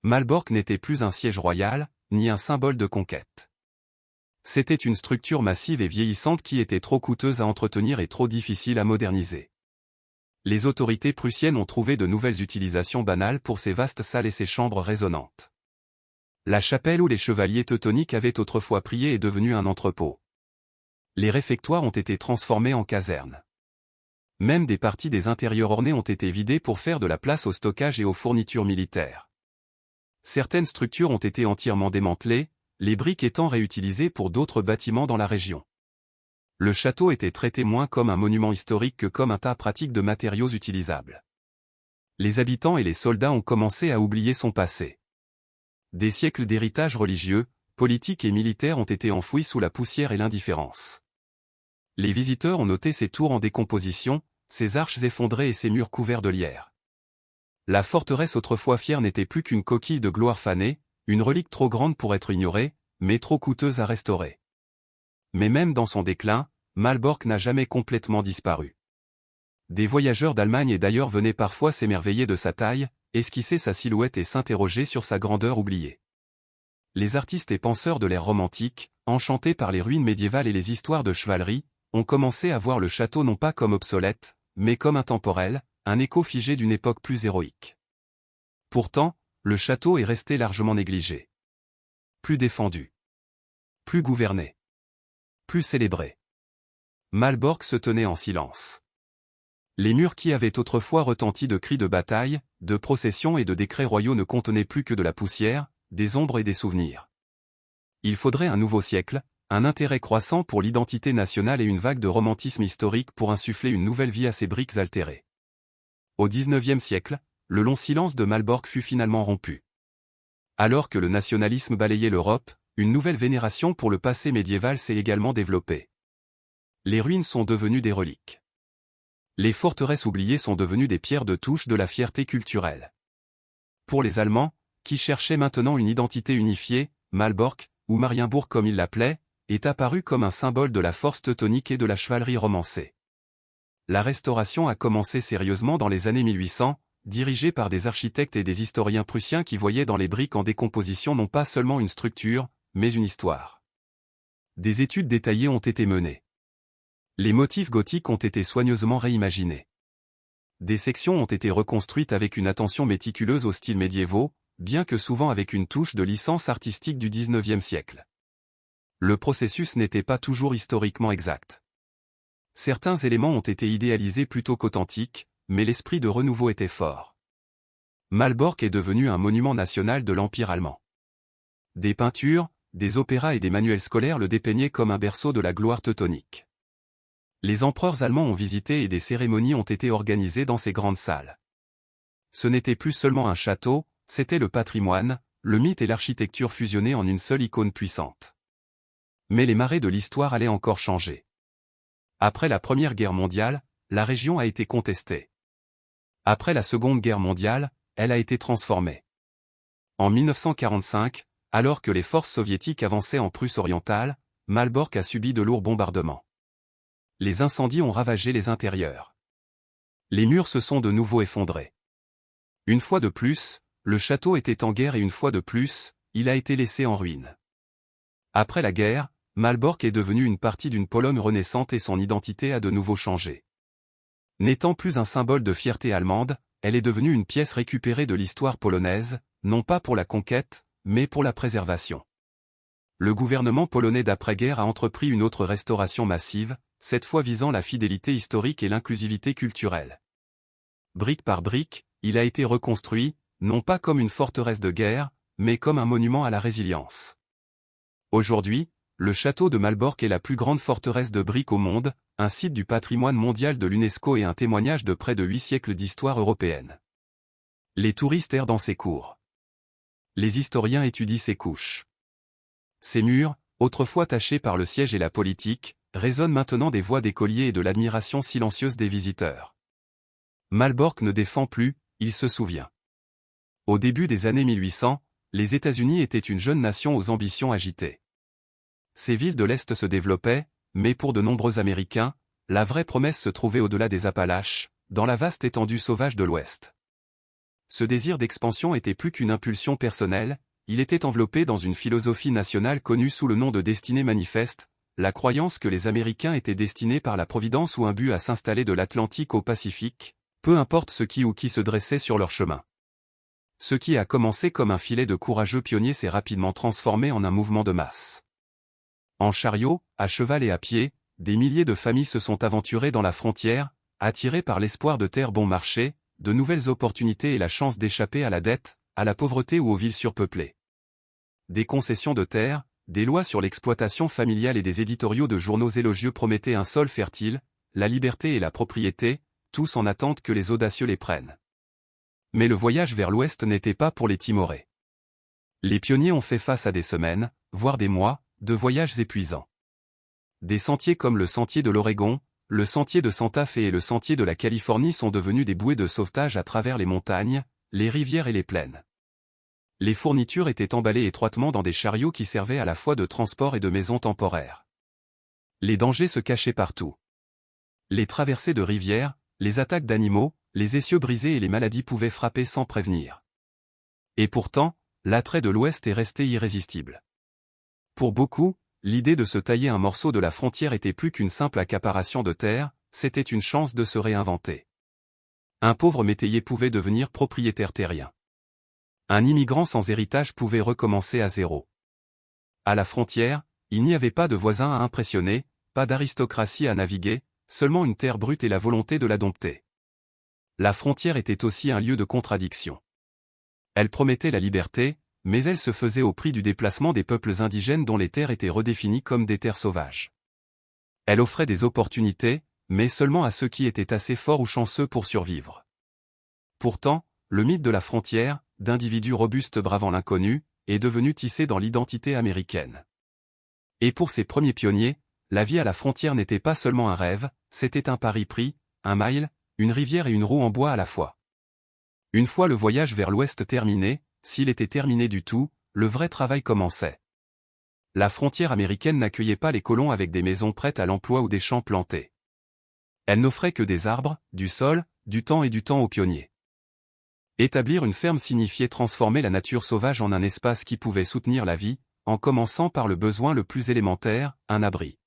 Malbork n'était plus un siège royal, ni un symbole de conquête. C'était une structure massive et vieillissante qui était trop coûteuse à entretenir et trop difficile à moderniser. Les autorités prussiennes ont trouvé de nouvelles utilisations banales pour ces vastes salles et ces chambres résonnantes. La chapelle où les chevaliers teutoniques avaient autrefois prié est devenue un entrepôt. Les réfectoires ont été transformés en casernes. Même des parties des intérieurs ornés ont été vidées pour faire de la place au stockage et aux fournitures militaires. Certaines structures ont été entièrement démantelées, les briques étant réutilisées pour d'autres bâtiments dans la région. Le château était traité moins comme un monument historique que comme un tas pratique de matériaux utilisables. Les habitants et les soldats ont commencé à oublier son passé. Des siècles d'héritage religieux, politique et militaire ont été enfouis sous la poussière et l'indifférence. Les visiteurs ont noté ses tours en décomposition, ses arches effondrées et ses murs couverts de lierre. La forteresse autrefois fière n'était plus qu'une coquille de gloire fanée, une relique trop grande pour être ignorée, mais trop coûteuse à restaurer. Mais même dans son déclin, Malbork n'a jamais complètement disparu. Des voyageurs d'Allemagne et d'ailleurs venaient parfois s'émerveiller de sa taille, esquisser sa silhouette et s'interroger sur sa grandeur oubliée. Les artistes et penseurs de l'ère romantique, enchantés par les ruines médiévales et les histoires de chevalerie, ont commencé à voir le château non pas comme obsolète, mais comme intemporel, un écho figé d'une époque plus héroïque. Pourtant, le château est resté largement négligé. Plus défendu. Plus gouverné. Plus célébré. Malbork se tenait en silence. Les murs qui avaient autrefois retenti de cris de bataille, de processions et de décrets royaux ne contenaient plus que de la poussière, des ombres et des souvenirs. Il faudrait un nouveau siècle, un intérêt croissant pour l'identité nationale et une vague de romantisme historique pour insuffler une nouvelle vie à ces briques altérées. Au XIXe siècle, le long silence de Malbork fut finalement rompu. Alors que le nationalisme balayait l'Europe, une nouvelle vénération pour le passé médiéval s'est également développée. Les ruines sont devenues des reliques. Les forteresses oubliées sont devenues des pierres de touche de la fierté culturelle. Pour les Allemands, qui cherchaient maintenant une identité unifiée, Malbork, ou Marienbourg comme ils l'appelaient, est apparu comme un symbole de la force teutonique et de la chevalerie romancée. La restauration a commencé sérieusement dans les années 1800, dirigée par des architectes et des historiens prussiens qui voyaient dans les briques en décomposition non pas seulement une structure, mais une histoire. Des études détaillées ont été menées. Les motifs gothiques ont été soigneusement réimaginés. Des sections ont été reconstruites avec une attention méticuleuse aux styles médiévaux, bien que souvent avec une touche de licence artistique du XIXe siècle. Le processus n'était pas toujours historiquement exact. Certains éléments ont été idéalisés plutôt qu'authentiques, mais l'esprit de renouveau était fort. Malbork est devenu un monument national de l'Empire allemand. Des peintures, des opéras et des manuels scolaires le dépeignaient comme un berceau de la gloire teutonique. Les empereurs allemands ont visité et des cérémonies ont été organisées dans ces grandes salles. Ce n'était plus seulement un château, c'était le patrimoine, le mythe et l'architecture fusionnés en une seule icône puissante. Mais les marées de l'histoire allaient encore changer. Après la Première Guerre mondiale, la région a été contestée. Après la Seconde Guerre mondiale, elle a été transformée. En 1945, alors que les forces soviétiques avançaient en Prusse orientale, Malbork a subi de lourds bombardements. Les incendies ont ravagé les intérieurs. Les murs se sont de nouveau effondrés. Une fois de plus, le château était en guerre et une fois de plus, il a été laissé en ruine. Après la guerre, Malbork est devenu une partie d'une Pologne renaissante et son identité a de nouveau changé. N'étant plus un symbole de fierté allemande, elle est devenue une pièce récupérée de l'histoire polonaise, non pas pour la conquête, mais pour la préservation. Le gouvernement polonais d'après-guerre a entrepris une autre restauration massive, cette fois visant la fidélité historique et l'inclusivité culturelle. Brique par brique, il a été reconstruit, non pas comme une forteresse de guerre, mais comme un monument à la résilience. Aujourd'hui, le château de Malbork est la plus grande forteresse de briques au monde, un site du patrimoine mondial de l'UNESCO et un témoignage de près de 8 siècles d'histoire européenne. Les touristes errent dans ses cours. Les historiens étudient ses couches. Ces murs, autrefois tachés par le siège et la politique, résonnent maintenant des voix d'écoliers et de l'admiration silencieuse des visiteurs. Malbork ne défend plus, il se souvient. Au début des années 1800, les États-Unis étaient une jeune nation aux ambitions agitées. Ces villes de l'Est se développaient, mais pour de nombreux Américains, la vraie promesse se trouvait au-delà des Appalaches, dans la vaste étendue sauvage de l'Ouest. Ce désir d'expansion était plus qu'une impulsion personnelle, il était enveloppé dans une philosophie nationale connue sous le nom de destinée manifeste, la croyance que les Américains étaient destinés par la Providence ou un but à s'installer de l'Atlantique au Pacifique, peu importe ce qui ou qui se dressait sur leur chemin. Ce qui a commencé comme un filet de courageux pionniers s'est rapidement transformé en un mouvement de masse. En chariot, à cheval et à pied, des milliers de familles se sont aventurées dans la frontière, attirées par l'espoir de terres bon marché, de nouvelles opportunités et la chance d'échapper à la dette, à la pauvreté ou aux villes surpeuplées. Des concessions de terre, des lois sur l'exploitation familiale et des éditoriaux de journaux élogieux promettaient un sol fertile, la liberté et la propriété, tous en attente que les audacieux les prennent. Mais le voyage vers l'Ouest n'était pas pour les timorés. Les pionniers ont fait face à des semaines, voire des mois, de voyages épuisants. Des sentiers comme le sentier de l'Oregon, le sentier de Santa Fe et le sentier de la Californie sont devenus des bouées de sauvetage à travers les montagnes, les rivières et les plaines. Les fournitures étaient emballées étroitement dans des chariots qui servaient à la fois de transport et de maison temporaire. Les dangers se cachaient partout. Les traversées de rivières, les attaques d'animaux, les essieux brisés et les maladies pouvaient frapper sans prévenir. Et pourtant, l'attrait de l'Ouest est resté irrésistible. Pour beaucoup, l'idée de se tailler un morceau de la frontière était plus qu'une simple accaparation de terre, c'était une chance de se réinventer. Un pauvre métayer pouvait devenir propriétaire terrien. Un immigrant sans héritage pouvait recommencer à zéro. À la frontière, il n'y avait pas de voisins à impressionner, pas d'aristocratie à naviguer, seulement une terre brute et la volonté de la dompter. La frontière était aussi un lieu de contradiction. Elle promettait la liberté, mais elle se faisait au prix du déplacement des peuples indigènes dont les terres étaient redéfinies comme des terres sauvages. Elle offrait des opportunités, mais seulement à ceux qui étaient assez forts ou chanceux pour survivre. Pourtant, le mythe de la frontière, d'individus robustes bravant l'inconnu, est devenu tissé dans l'identité américaine. Et pour ces premiers pionniers, la vie à la frontière n'était pas seulement un rêve, c'était un pari pris, un mile, une rivière et une roue en bois à la fois. Une fois le voyage vers l'Ouest terminé, s'il était terminé du tout, le vrai travail commençait. La frontière américaine n'accueillait pas les colons avec des maisons prêtes à l'emploi ou des champs plantés. Elle n'offrait que des arbres, du sol, du temps et du temps aux pionniers. Établir une ferme signifiait transformer la nature sauvage en un espace qui pouvait soutenir la vie, en commençant par le besoin le plus élémentaire, un abri.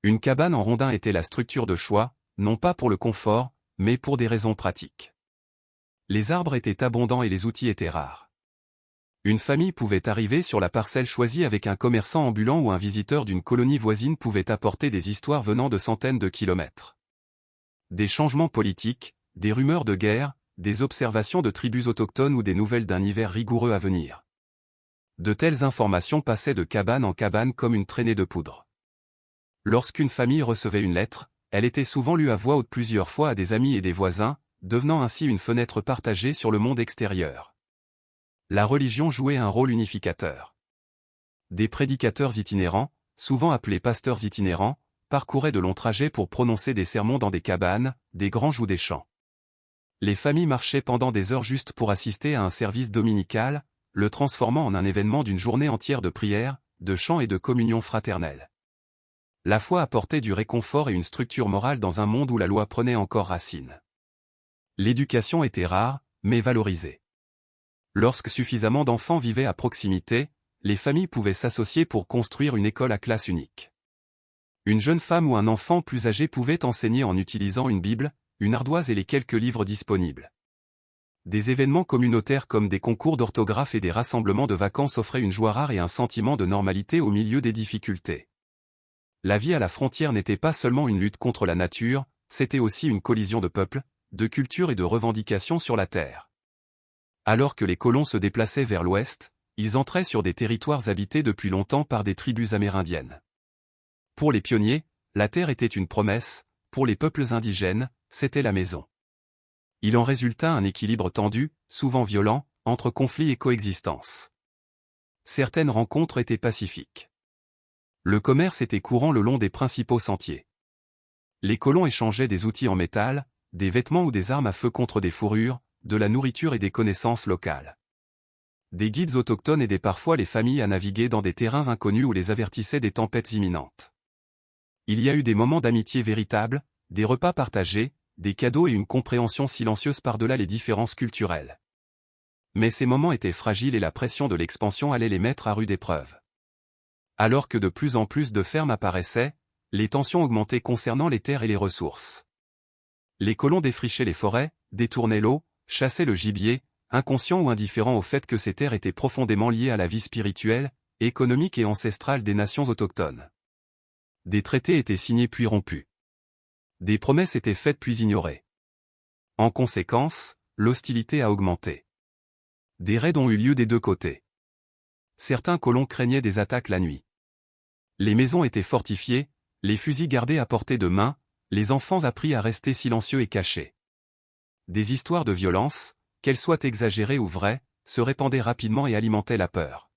Une cabane en rondin était la structure de choix, non pas pour le confort, mais pour des raisons pratiques. Les arbres étaient abondants et les outils étaient rares. Une famille pouvait arriver sur la parcelle choisie avec un commerçant ambulant ou un visiteur d'une colonie voisine pouvait apporter des histoires venant de centaines de kilomètres. Des changements politiques, des rumeurs de guerre, des observations de tribus autochtones ou des nouvelles d'un hiver rigoureux à venir. De telles informations passaient de cabane en cabane comme une traînée de poudre. Lorsqu'une famille recevait une lettre, elle était souvent lue à voix haute plusieurs fois à des amis et des voisins, devenant ainsi une fenêtre partagée sur le monde extérieur. La religion jouait un rôle unificateur. Des prédicateurs itinérants, souvent appelés pasteurs itinérants, parcouraient de longs trajets pour prononcer des sermons dans des cabanes, des granges ou des champs. Les familles marchaient pendant des heures juste pour assister à un service dominical, le transformant en un événement d'une journée entière de prière, de chant et de communion fraternelle. La foi apportait du réconfort et une structure morale dans un monde où la loi prenait encore racine. L'éducation était rare, mais valorisée. Lorsque suffisamment d'enfants vivaient à proximité, les familles pouvaient s'associer pour construire une école à classe unique. Une jeune femme ou un enfant plus âgé pouvait enseigner en utilisant une Bible, une ardoise et les quelques livres disponibles. Des événements communautaires comme des concours d'orthographe et des rassemblements de vacances offraient une joie rare et un sentiment de normalité au milieu des difficultés. La vie à la frontière n'était pas seulement une lutte contre la nature, c'était aussi une collision de peuples, de cultures et de revendications sur la terre. Alors que les colons se déplaçaient vers l'ouest, ils entraient sur des territoires habités depuis longtemps par des tribus amérindiennes. Pour les pionniers, la terre était une promesse, pour les peuples indigènes, c'était la maison. Il en résulta un équilibre tendu, souvent violent, entre conflit et coexistence. Certaines rencontres étaient pacifiques. Le commerce était courant le long des principaux sentiers. Les colons échangeaient des outils en métal, des vêtements ou des armes à feu contre des fourrures, de la nourriture et des connaissances locales. Des guides autochtones aidaient parfois les familles à naviguer dans des terrains inconnus ou les avertissaient des tempêtes imminentes. Il y a eu des moments d'amitié véritables, des repas partagés, des cadeaux et une compréhension silencieuse par-delà les différences culturelles. Mais ces moments étaient fragiles et la pression de l'expansion allait les mettre à rude épreuve. Alors que de plus en plus de fermes apparaissaient, les tensions augmentaient concernant les terres et les ressources. Les colons défrichaient les forêts, détournaient l'eau, chassaient le gibier, inconscients ou indifférents au fait que ces terres étaient profondément liées à la vie spirituelle, économique et ancestrale des nations autochtones. Des traités étaient signés puis rompus. Des promesses étaient faites puis ignorées. En conséquence, l'hostilité a augmenté. Des raids ont eu lieu des deux côtés. Certains colons craignaient des attaques la nuit. Les maisons étaient fortifiées, les fusils gardés à portée de main, les enfants appris à rester silencieux et cachés. Des histoires de violence, qu'elles soient exagérées ou vraies, se répandaient rapidement et alimentaient la peur.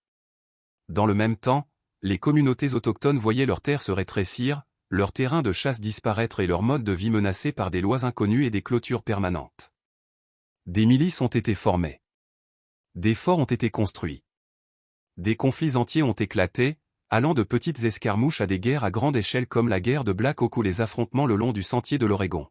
Dans le même temps, les communautés autochtones voyaient leurs terres se rétrécir, leurs terrains de chasse disparaître et leur mode de vie menacés par des lois inconnues et des clôtures permanentes. Des milices ont été formées. Des forts ont été construits. Des conflits entiers ont éclaté, allant de petites escarmouches à des guerres à grande échelle comme la guerre de Black Hawk ou les affrontements le long du sentier de l'Oregon.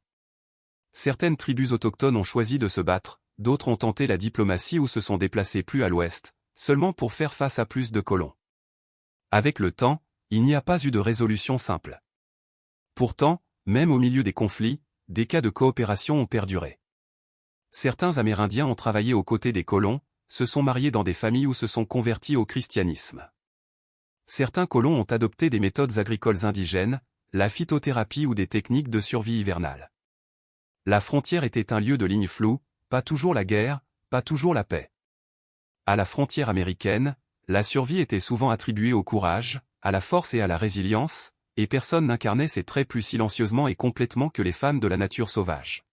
Certaines tribus autochtones ont choisi de se battre, d'autres ont tenté la diplomatie ou se sont déplacées plus à l'ouest, seulement pour faire face à plus de colons. Avec le temps, il n'y a pas eu de résolution simple. Pourtant, même au milieu des conflits, des cas de coopération ont perduré. Certains Amérindiens ont travaillé aux côtés des colons, se sont mariés dans des familles ou se sont convertis au christianisme. Certains colons ont adopté des méthodes agricoles indigènes, la phytothérapie ou des techniques de survie hivernale. La frontière était un lieu de ligne floue, pas toujours la guerre, pas toujours la paix. À la frontière américaine, la survie était souvent attribuée au courage, à la force et à la résilience, et personne n'incarnait ces traits plus silencieusement et complètement que les femmes de la nature sauvage.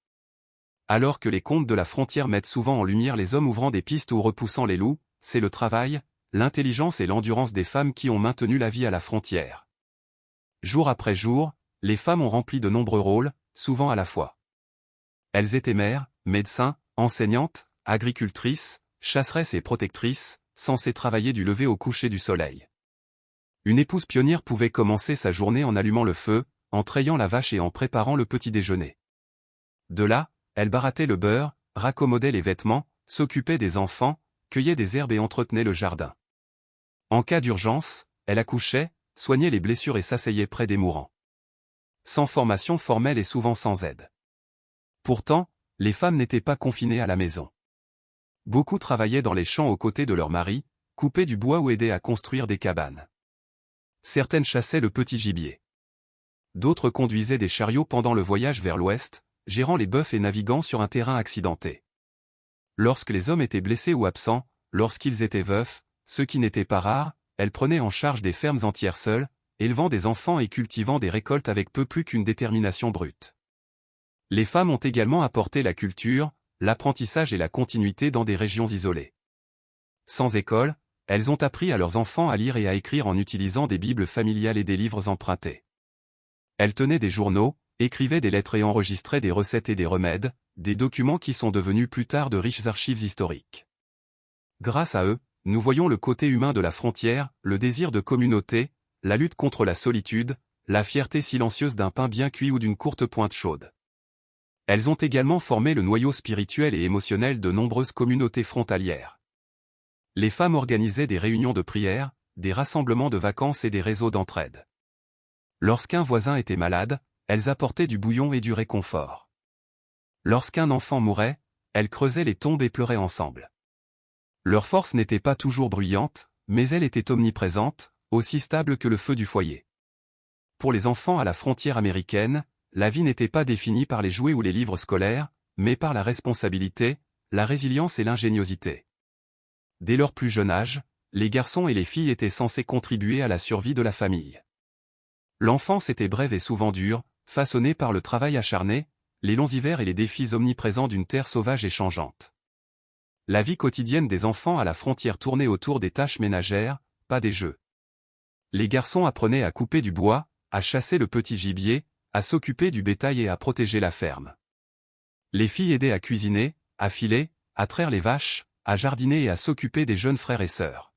Alors que les contes de la frontière mettent souvent en lumière les hommes ouvrant des pistes ou repoussant les loups, c'est le travail, l'intelligence et l'endurance des femmes qui ont maintenu la vie à la frontière. Jour après jour, les femmes ont rempli de nombreux rôles, souvent à la fois. Elles étaient mères, médecins, enseignantes, agricultrices, chasseresses et protectrices, censées travailler du lever au coucher du soleil. Une épouse pionnière pouvait commencer sa journée en allumant le feu, en trayant la vache et en préparant le petit déjeuner. De là, elle barattait le beurre, raccommodait les vêtements, s'occupait des enfants, cueillait des herbes et entretenait le jardin. En cas d'urgence, elle accouchait, soignait les blessures et s'asseyait près des mourants. Sans formation formelle et souvent sans aide. Pourtant, les femmes n'étaient pas confinées à la maison. Beaucoup travaillaient dans les champs aux côtés de leurs maris, coupaient du bois ou aidaient à construire des cabanes. Certaines chassaient le petit gibier. D'autres conduisaient des chariots pendant le voyage vers l'ouest, gérant les bœufs et naviguant sur un terrain accidenté. Lorsque les hommes étaient blessés ou absents, lorsqu'ils étaient veufs, ce qui n'était pas rare, elles prenaient en charge des fermes entières seules, élevant des enfants et cultivant des récoltes avec peu plus qu'une détermination brute. Les femmes ont également apporté la culture, l'apprentissage et la continuité dans des régions isolées. Sans école, elles ont appris à leurs enfants à lire et à écrire en utilisant des bibles familiales et des livres empruntés. Elles tenaient des journaux, écrivaient des lettres et enregistraient des recettes et des remèdes, des documents qui sont devenus plus tard de riches archives historiques. Grâce à eux, nous voyons le côté humain de la frontière, le désir de communauté, la lutte contre la solitude, la fierté silencieuse d'un pain bien cuit ou d'une courte pointe chaude. Elles ont également formé le noyau spirituel et émotionnel de nombreuses communautés frontalières. Les femmes organisaient des réunions de prière, des rassemblements de vacances et des réseaux d'entraide. Lorsqu'un voisin était malade, elles apportaient du bouillon et du réconfort. Lorsqu'un enfant mourait, elles creusaient les tombes et pleuraient ensemble. Leur force n'était pas toujours bruyante, mais elle était omniprésente, aussi stable que le feu du foyer. Pour les enfants à la frontière américaine, la vie n'était pas définie par les jouets ou les livres scolaires, mais par la responsabilité, la résilience et l'ingéniosité. Dès leur plus jeune âge, les garçons et les filles étaient censés contribuer à la survie de la famille. L'enfance était brève et souvent dure, façonnée par le travail acharné, les longs hivers et les défis omniprésents d'une terre sauvage et changeante. La vie quotidienne des enfants à la frontière tournait autour des tâches ménagères, pas des jeux. Les garçons apprenaient à couper du bois, à chasser le petit gibier, à s'occuper du bétail et à protéger la ferme. Les filles aidaient à cuisiner, à filer, à traire les vaches, à jardiner et à s'occuper des jeunes frères et sœurs.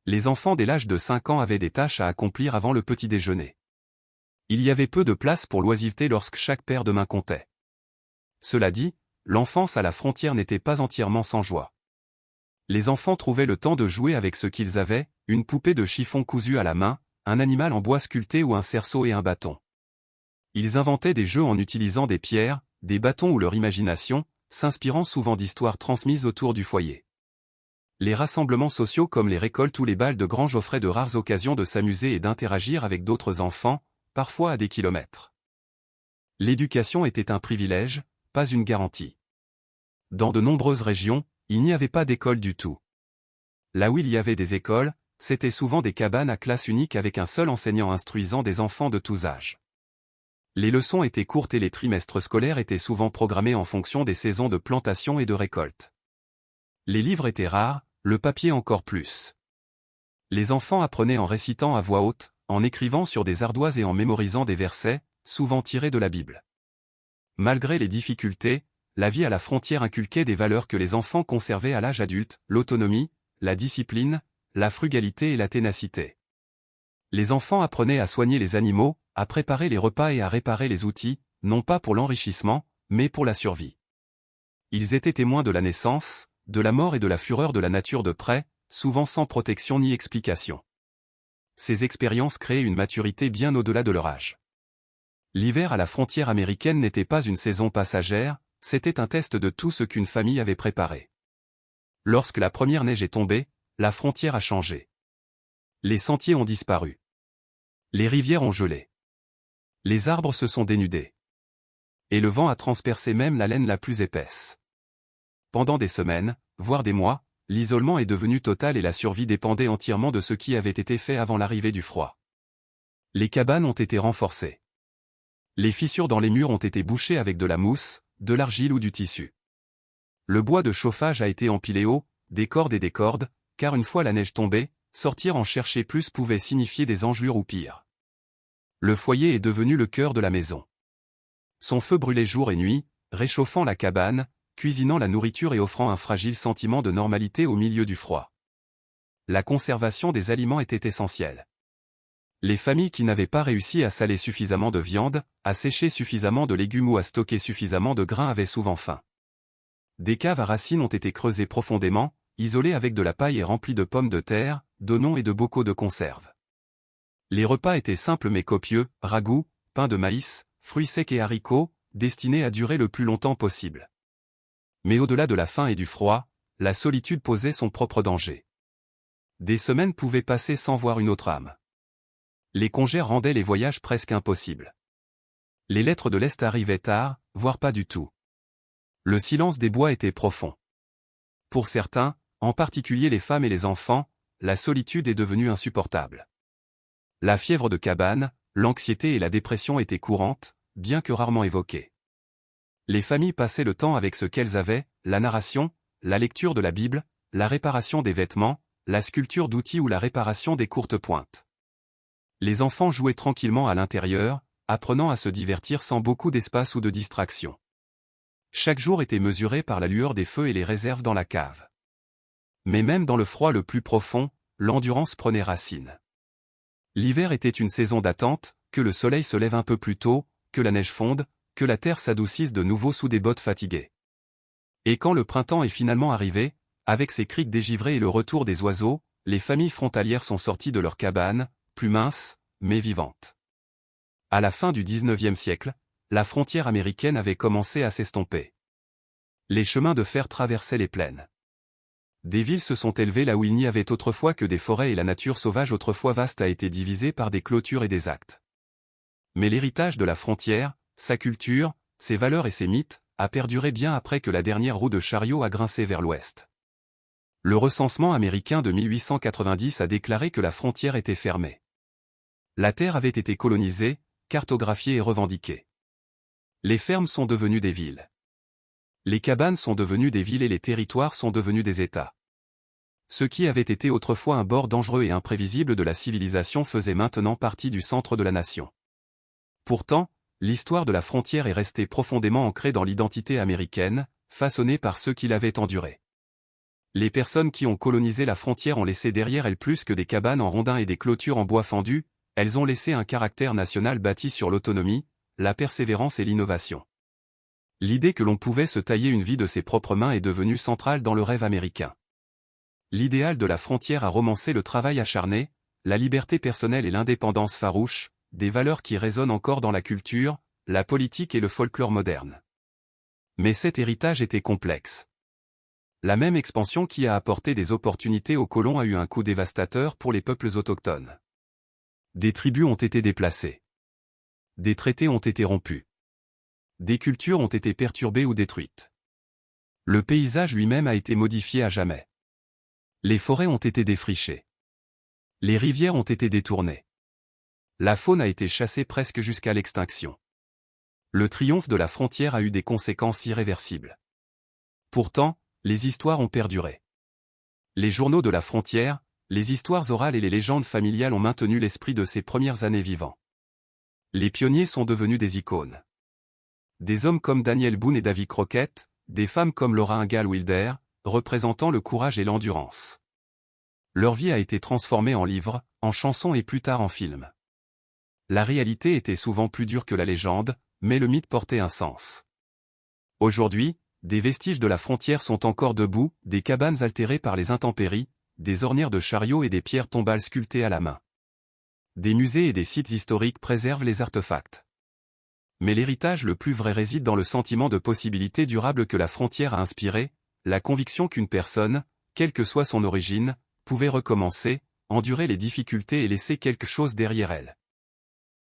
Les enfants dès l'âge de 5 ans avaient des tâches à accomplir avant le petit déjeuner. Il y avait peu de place pour l'oisiveté lorsque chaque paire de mains comptait. Cela dit, l'enfance à la frontière n'était pas entièrement sans joie. Les enfants trouvaient le temps de jouer avec ce qu'ils avaient, une poupée de chiffon cousue à la main, un animal en bois sculpté ou un cerceau et un bâton. Ils inventaient des jeux en utilisant des pierres, des bâtons ou leur imagination, s'inspirant souvent d'histoires transmises autour du foyer. Les rassemblements sociaux comme les récoltes ou les bals de grange offraient de rares occasions de s'amuser et d'interagir avec d'autres enfants, parfois à des kilomètres. L'éducation était un privilège, pas une garantie. Dans de nombreuses régions, il n'y avait pas d'école du tout. Là où il y avait des écoles, c'étaient souvent des cabanes à classe unique avec un seul enseignant instruisant des enfants de tous âges. Les leçons étaient courtes et les trimestres scolaires étaient souvent programmés en fonction des saisons de plantation et de récolte. Les livres étaient rares, le papier encore plus. Les enfants apprenaient en récitant à voix haute, en écrivant sur des ardoises et en mémorisant des versets, souvent tirés de la Bible. Malgré les difficultés, la vie à la frontière inculquait des valeurs que les enfants conservaient à l'âge adulte, l'autonomie, la discipline, la frugalité et la ténacité. Les enfants apprenaient à soigner les animaux, à préparer les repas et à réparer les outils, non pas pour l'enrichissement, mais pour la survie. Ils étaient témoins de la naissance, de la mort et de la fureur de la nature de près, souvent sans protection ni explication. Ces expériences créaient une maturité bien au-delà de leur âge. L'hiver à la frontière américaine n'était pas une saison passagère, c'était un test de tout ce qu'une famille avait préparé. Lorsque la première neige est tombée, la frontière a changé. Les sentiers ont disparu. Les rivières ont gelé. Les arbres se sont dénudés. Et le vent a transpercé même la laine la plus épaisse. Pendant des semaines, voire des mois, l'isolement est devenu total et la survie dépendait entièrement de ce qui avait été fait avant l'arrivée du froid. Les cabanes ont été renforcées. Les fissures dans les murs ont été bouchées avec de la mousse, de l'argile ou du tissu. Le bois de chauffage a été empilé haut, des cordes, car une fois la neige tombée, sortir en chercher plus pouvait signifier des engelures ou pire. Le foyer est devenu le cœur de la maison. Son feu brûlait jour et nuit, réchauffant la cabane, cuisinant la nourriture et offrant un fragile sentiment de normalité au milieu du froid. La conservation des aliments était essentielle. Les familles qui n'avaient pas réussi à saler suffisamment de viande, à sécher suffisamment de légumes ou à stocker suffisamment de grains avaient souvent faim. Des caves à racines ont été creusées profondément, isolées avec de la paille et remplies de pommes de terre, d'oignons et de bocaux de conserve. Les repas étaient simples mais copieux, ragoûts, pain de maïs, fruits secs et haricots, destinés à durer le plus longtemps possible. Mais au-delà de la faim et du froid, la solitude posait son propre danger. Des semaines pouvaient passer sans voir une autre âme. Les congés rendaient les voyages presque impossibles. Les lettres de l'Est arrivaient tard, voire pas du tout. Le silence des bois était profond. Pour certains, en particulier les femmes et les enfants, la solitude est devenue insupportable. La fièvre de cabane, l'anxiété et la dépression étaient courantes, bien que rarement évoquées. Les familles passaient le temps avec ce qu'elles avaient, la narration, la lecture de la Bible, la réparation des vêtements, la sculpture d'outils ou la réparation des courtes pointes. Les enfants jouaient tranquillement à l'intérieur, apprenant à se divertir sans beaucoup d'espace ou de distraction. Chaque jour était mesuré par la lueur des feux et les réserves dans la cave. Mais même dans le froid le plus profond, l'endurance prenait racine. L'hiver était une saison d'attente, que le soleil se lève un peu plus tôt, que la neige fonde, que la terre s'adoucisse de nouveau sous des bottes fatiguées. Et quand le printemps est finalement arrivé, avec ses criques dégivrées et le retour des oiseaux, les familles frontalières sont sorties de leurs cabanes, plus minces, mais vivantes. À la fin du XIXe siècle, la frontière américaine avait commencé à s'estomper. Les chemins de fer traversaient les plaines. Des villes se sont élevées là où il n'y avait autrefois que des forêts et la nature sauvage autrefois vaste a été divisée par des clôtures et des actes. Mais l'héritage de la frontière, sa culture, ses valeurs et ses mythes, a perduré bien après que la dernière roue de chariot a grincé vers l'ouest. Le recensement américain de 1890 a déclaré que la frontière était fermée. La terre avait été colonisée, cartographiée et revendiquée. Les fermes sont devenues des villes. Les cabanes sont devenues des villes et les territoires sont devenus des États. Ce qui avait été autrefois un bord dangereux et imprévisible de la civilisation faisait maintenant partie du centre de la nation. Pourtant, l'histoire de la frontière est restée profondément ancrée dans l'identité américaine, façonnée par ceux qui l'avaient endurée. Les personnes qui ont colonisé la frontière ont laissé derrière elles plus que des cabanes en rondins et des clôtures en bois fendu, elles ont laissé un caractère national bâti sur l'autonomie, la persévérance et l'innovation. L'idée que l'on pouvait se tailler une vie de ses propres mains est devenue centrale dans le rêve américain. L'idéal de la frontière a romancé le travail acharné, la liberté personnelle et l'indépendance farouche, des valeurs qui résonnent encore dans la culture, la politique et le folklore moderne. Mais cet héritage était complexe. La même expansion qui a apporté des opportunités aux colons a eu un coup dévastateur pour les peuples autochtones. Des tribus ont été déplacées. Des traités ont été rompus. Des cultures ont été perturbées ou détruites. Le paysage lui-même a été modifié à jamais. Les forêts ont été défrichées. Les rivières ont été détournées. La faune a été chassée presque jusqu'à l'extinction. Le triomphe de la frontière a eu des conséquences irréversibles. Pourtant, les histoires ont perduré. Les journaux de la frontière, les histoires orales et les légendes familiales ont maintenu l'esprit de ces premières années vivant. Les pionniers sont devenus des icônes. Des hommes comme Daniel Boone et Davy Crockett, des femmes comme Laura Ingalls Wilder, représentant le courage et l'endurance. Leur vie a été transformée en livres, en chansons et plus tard en films. La réalité était souvent plus dure que la légende, mais le mythe portait un sens. Aujourd'hui, des vestiges de la frontière sont encore debout, des cabanes altérées par les intempéries, des ornières de chariots et des pierres tombales sculptées à la main. Des musées et des sites historiques préservent les artefacts. Mais l'héritage le plus vrai réside dans le sentiment de possibilité durable que la frontière a inspiré, la conviction qu'une personne, quelle que soit son origine, pouvait recommencer, endurer les difficultés et laisser quelque chose derrière elle.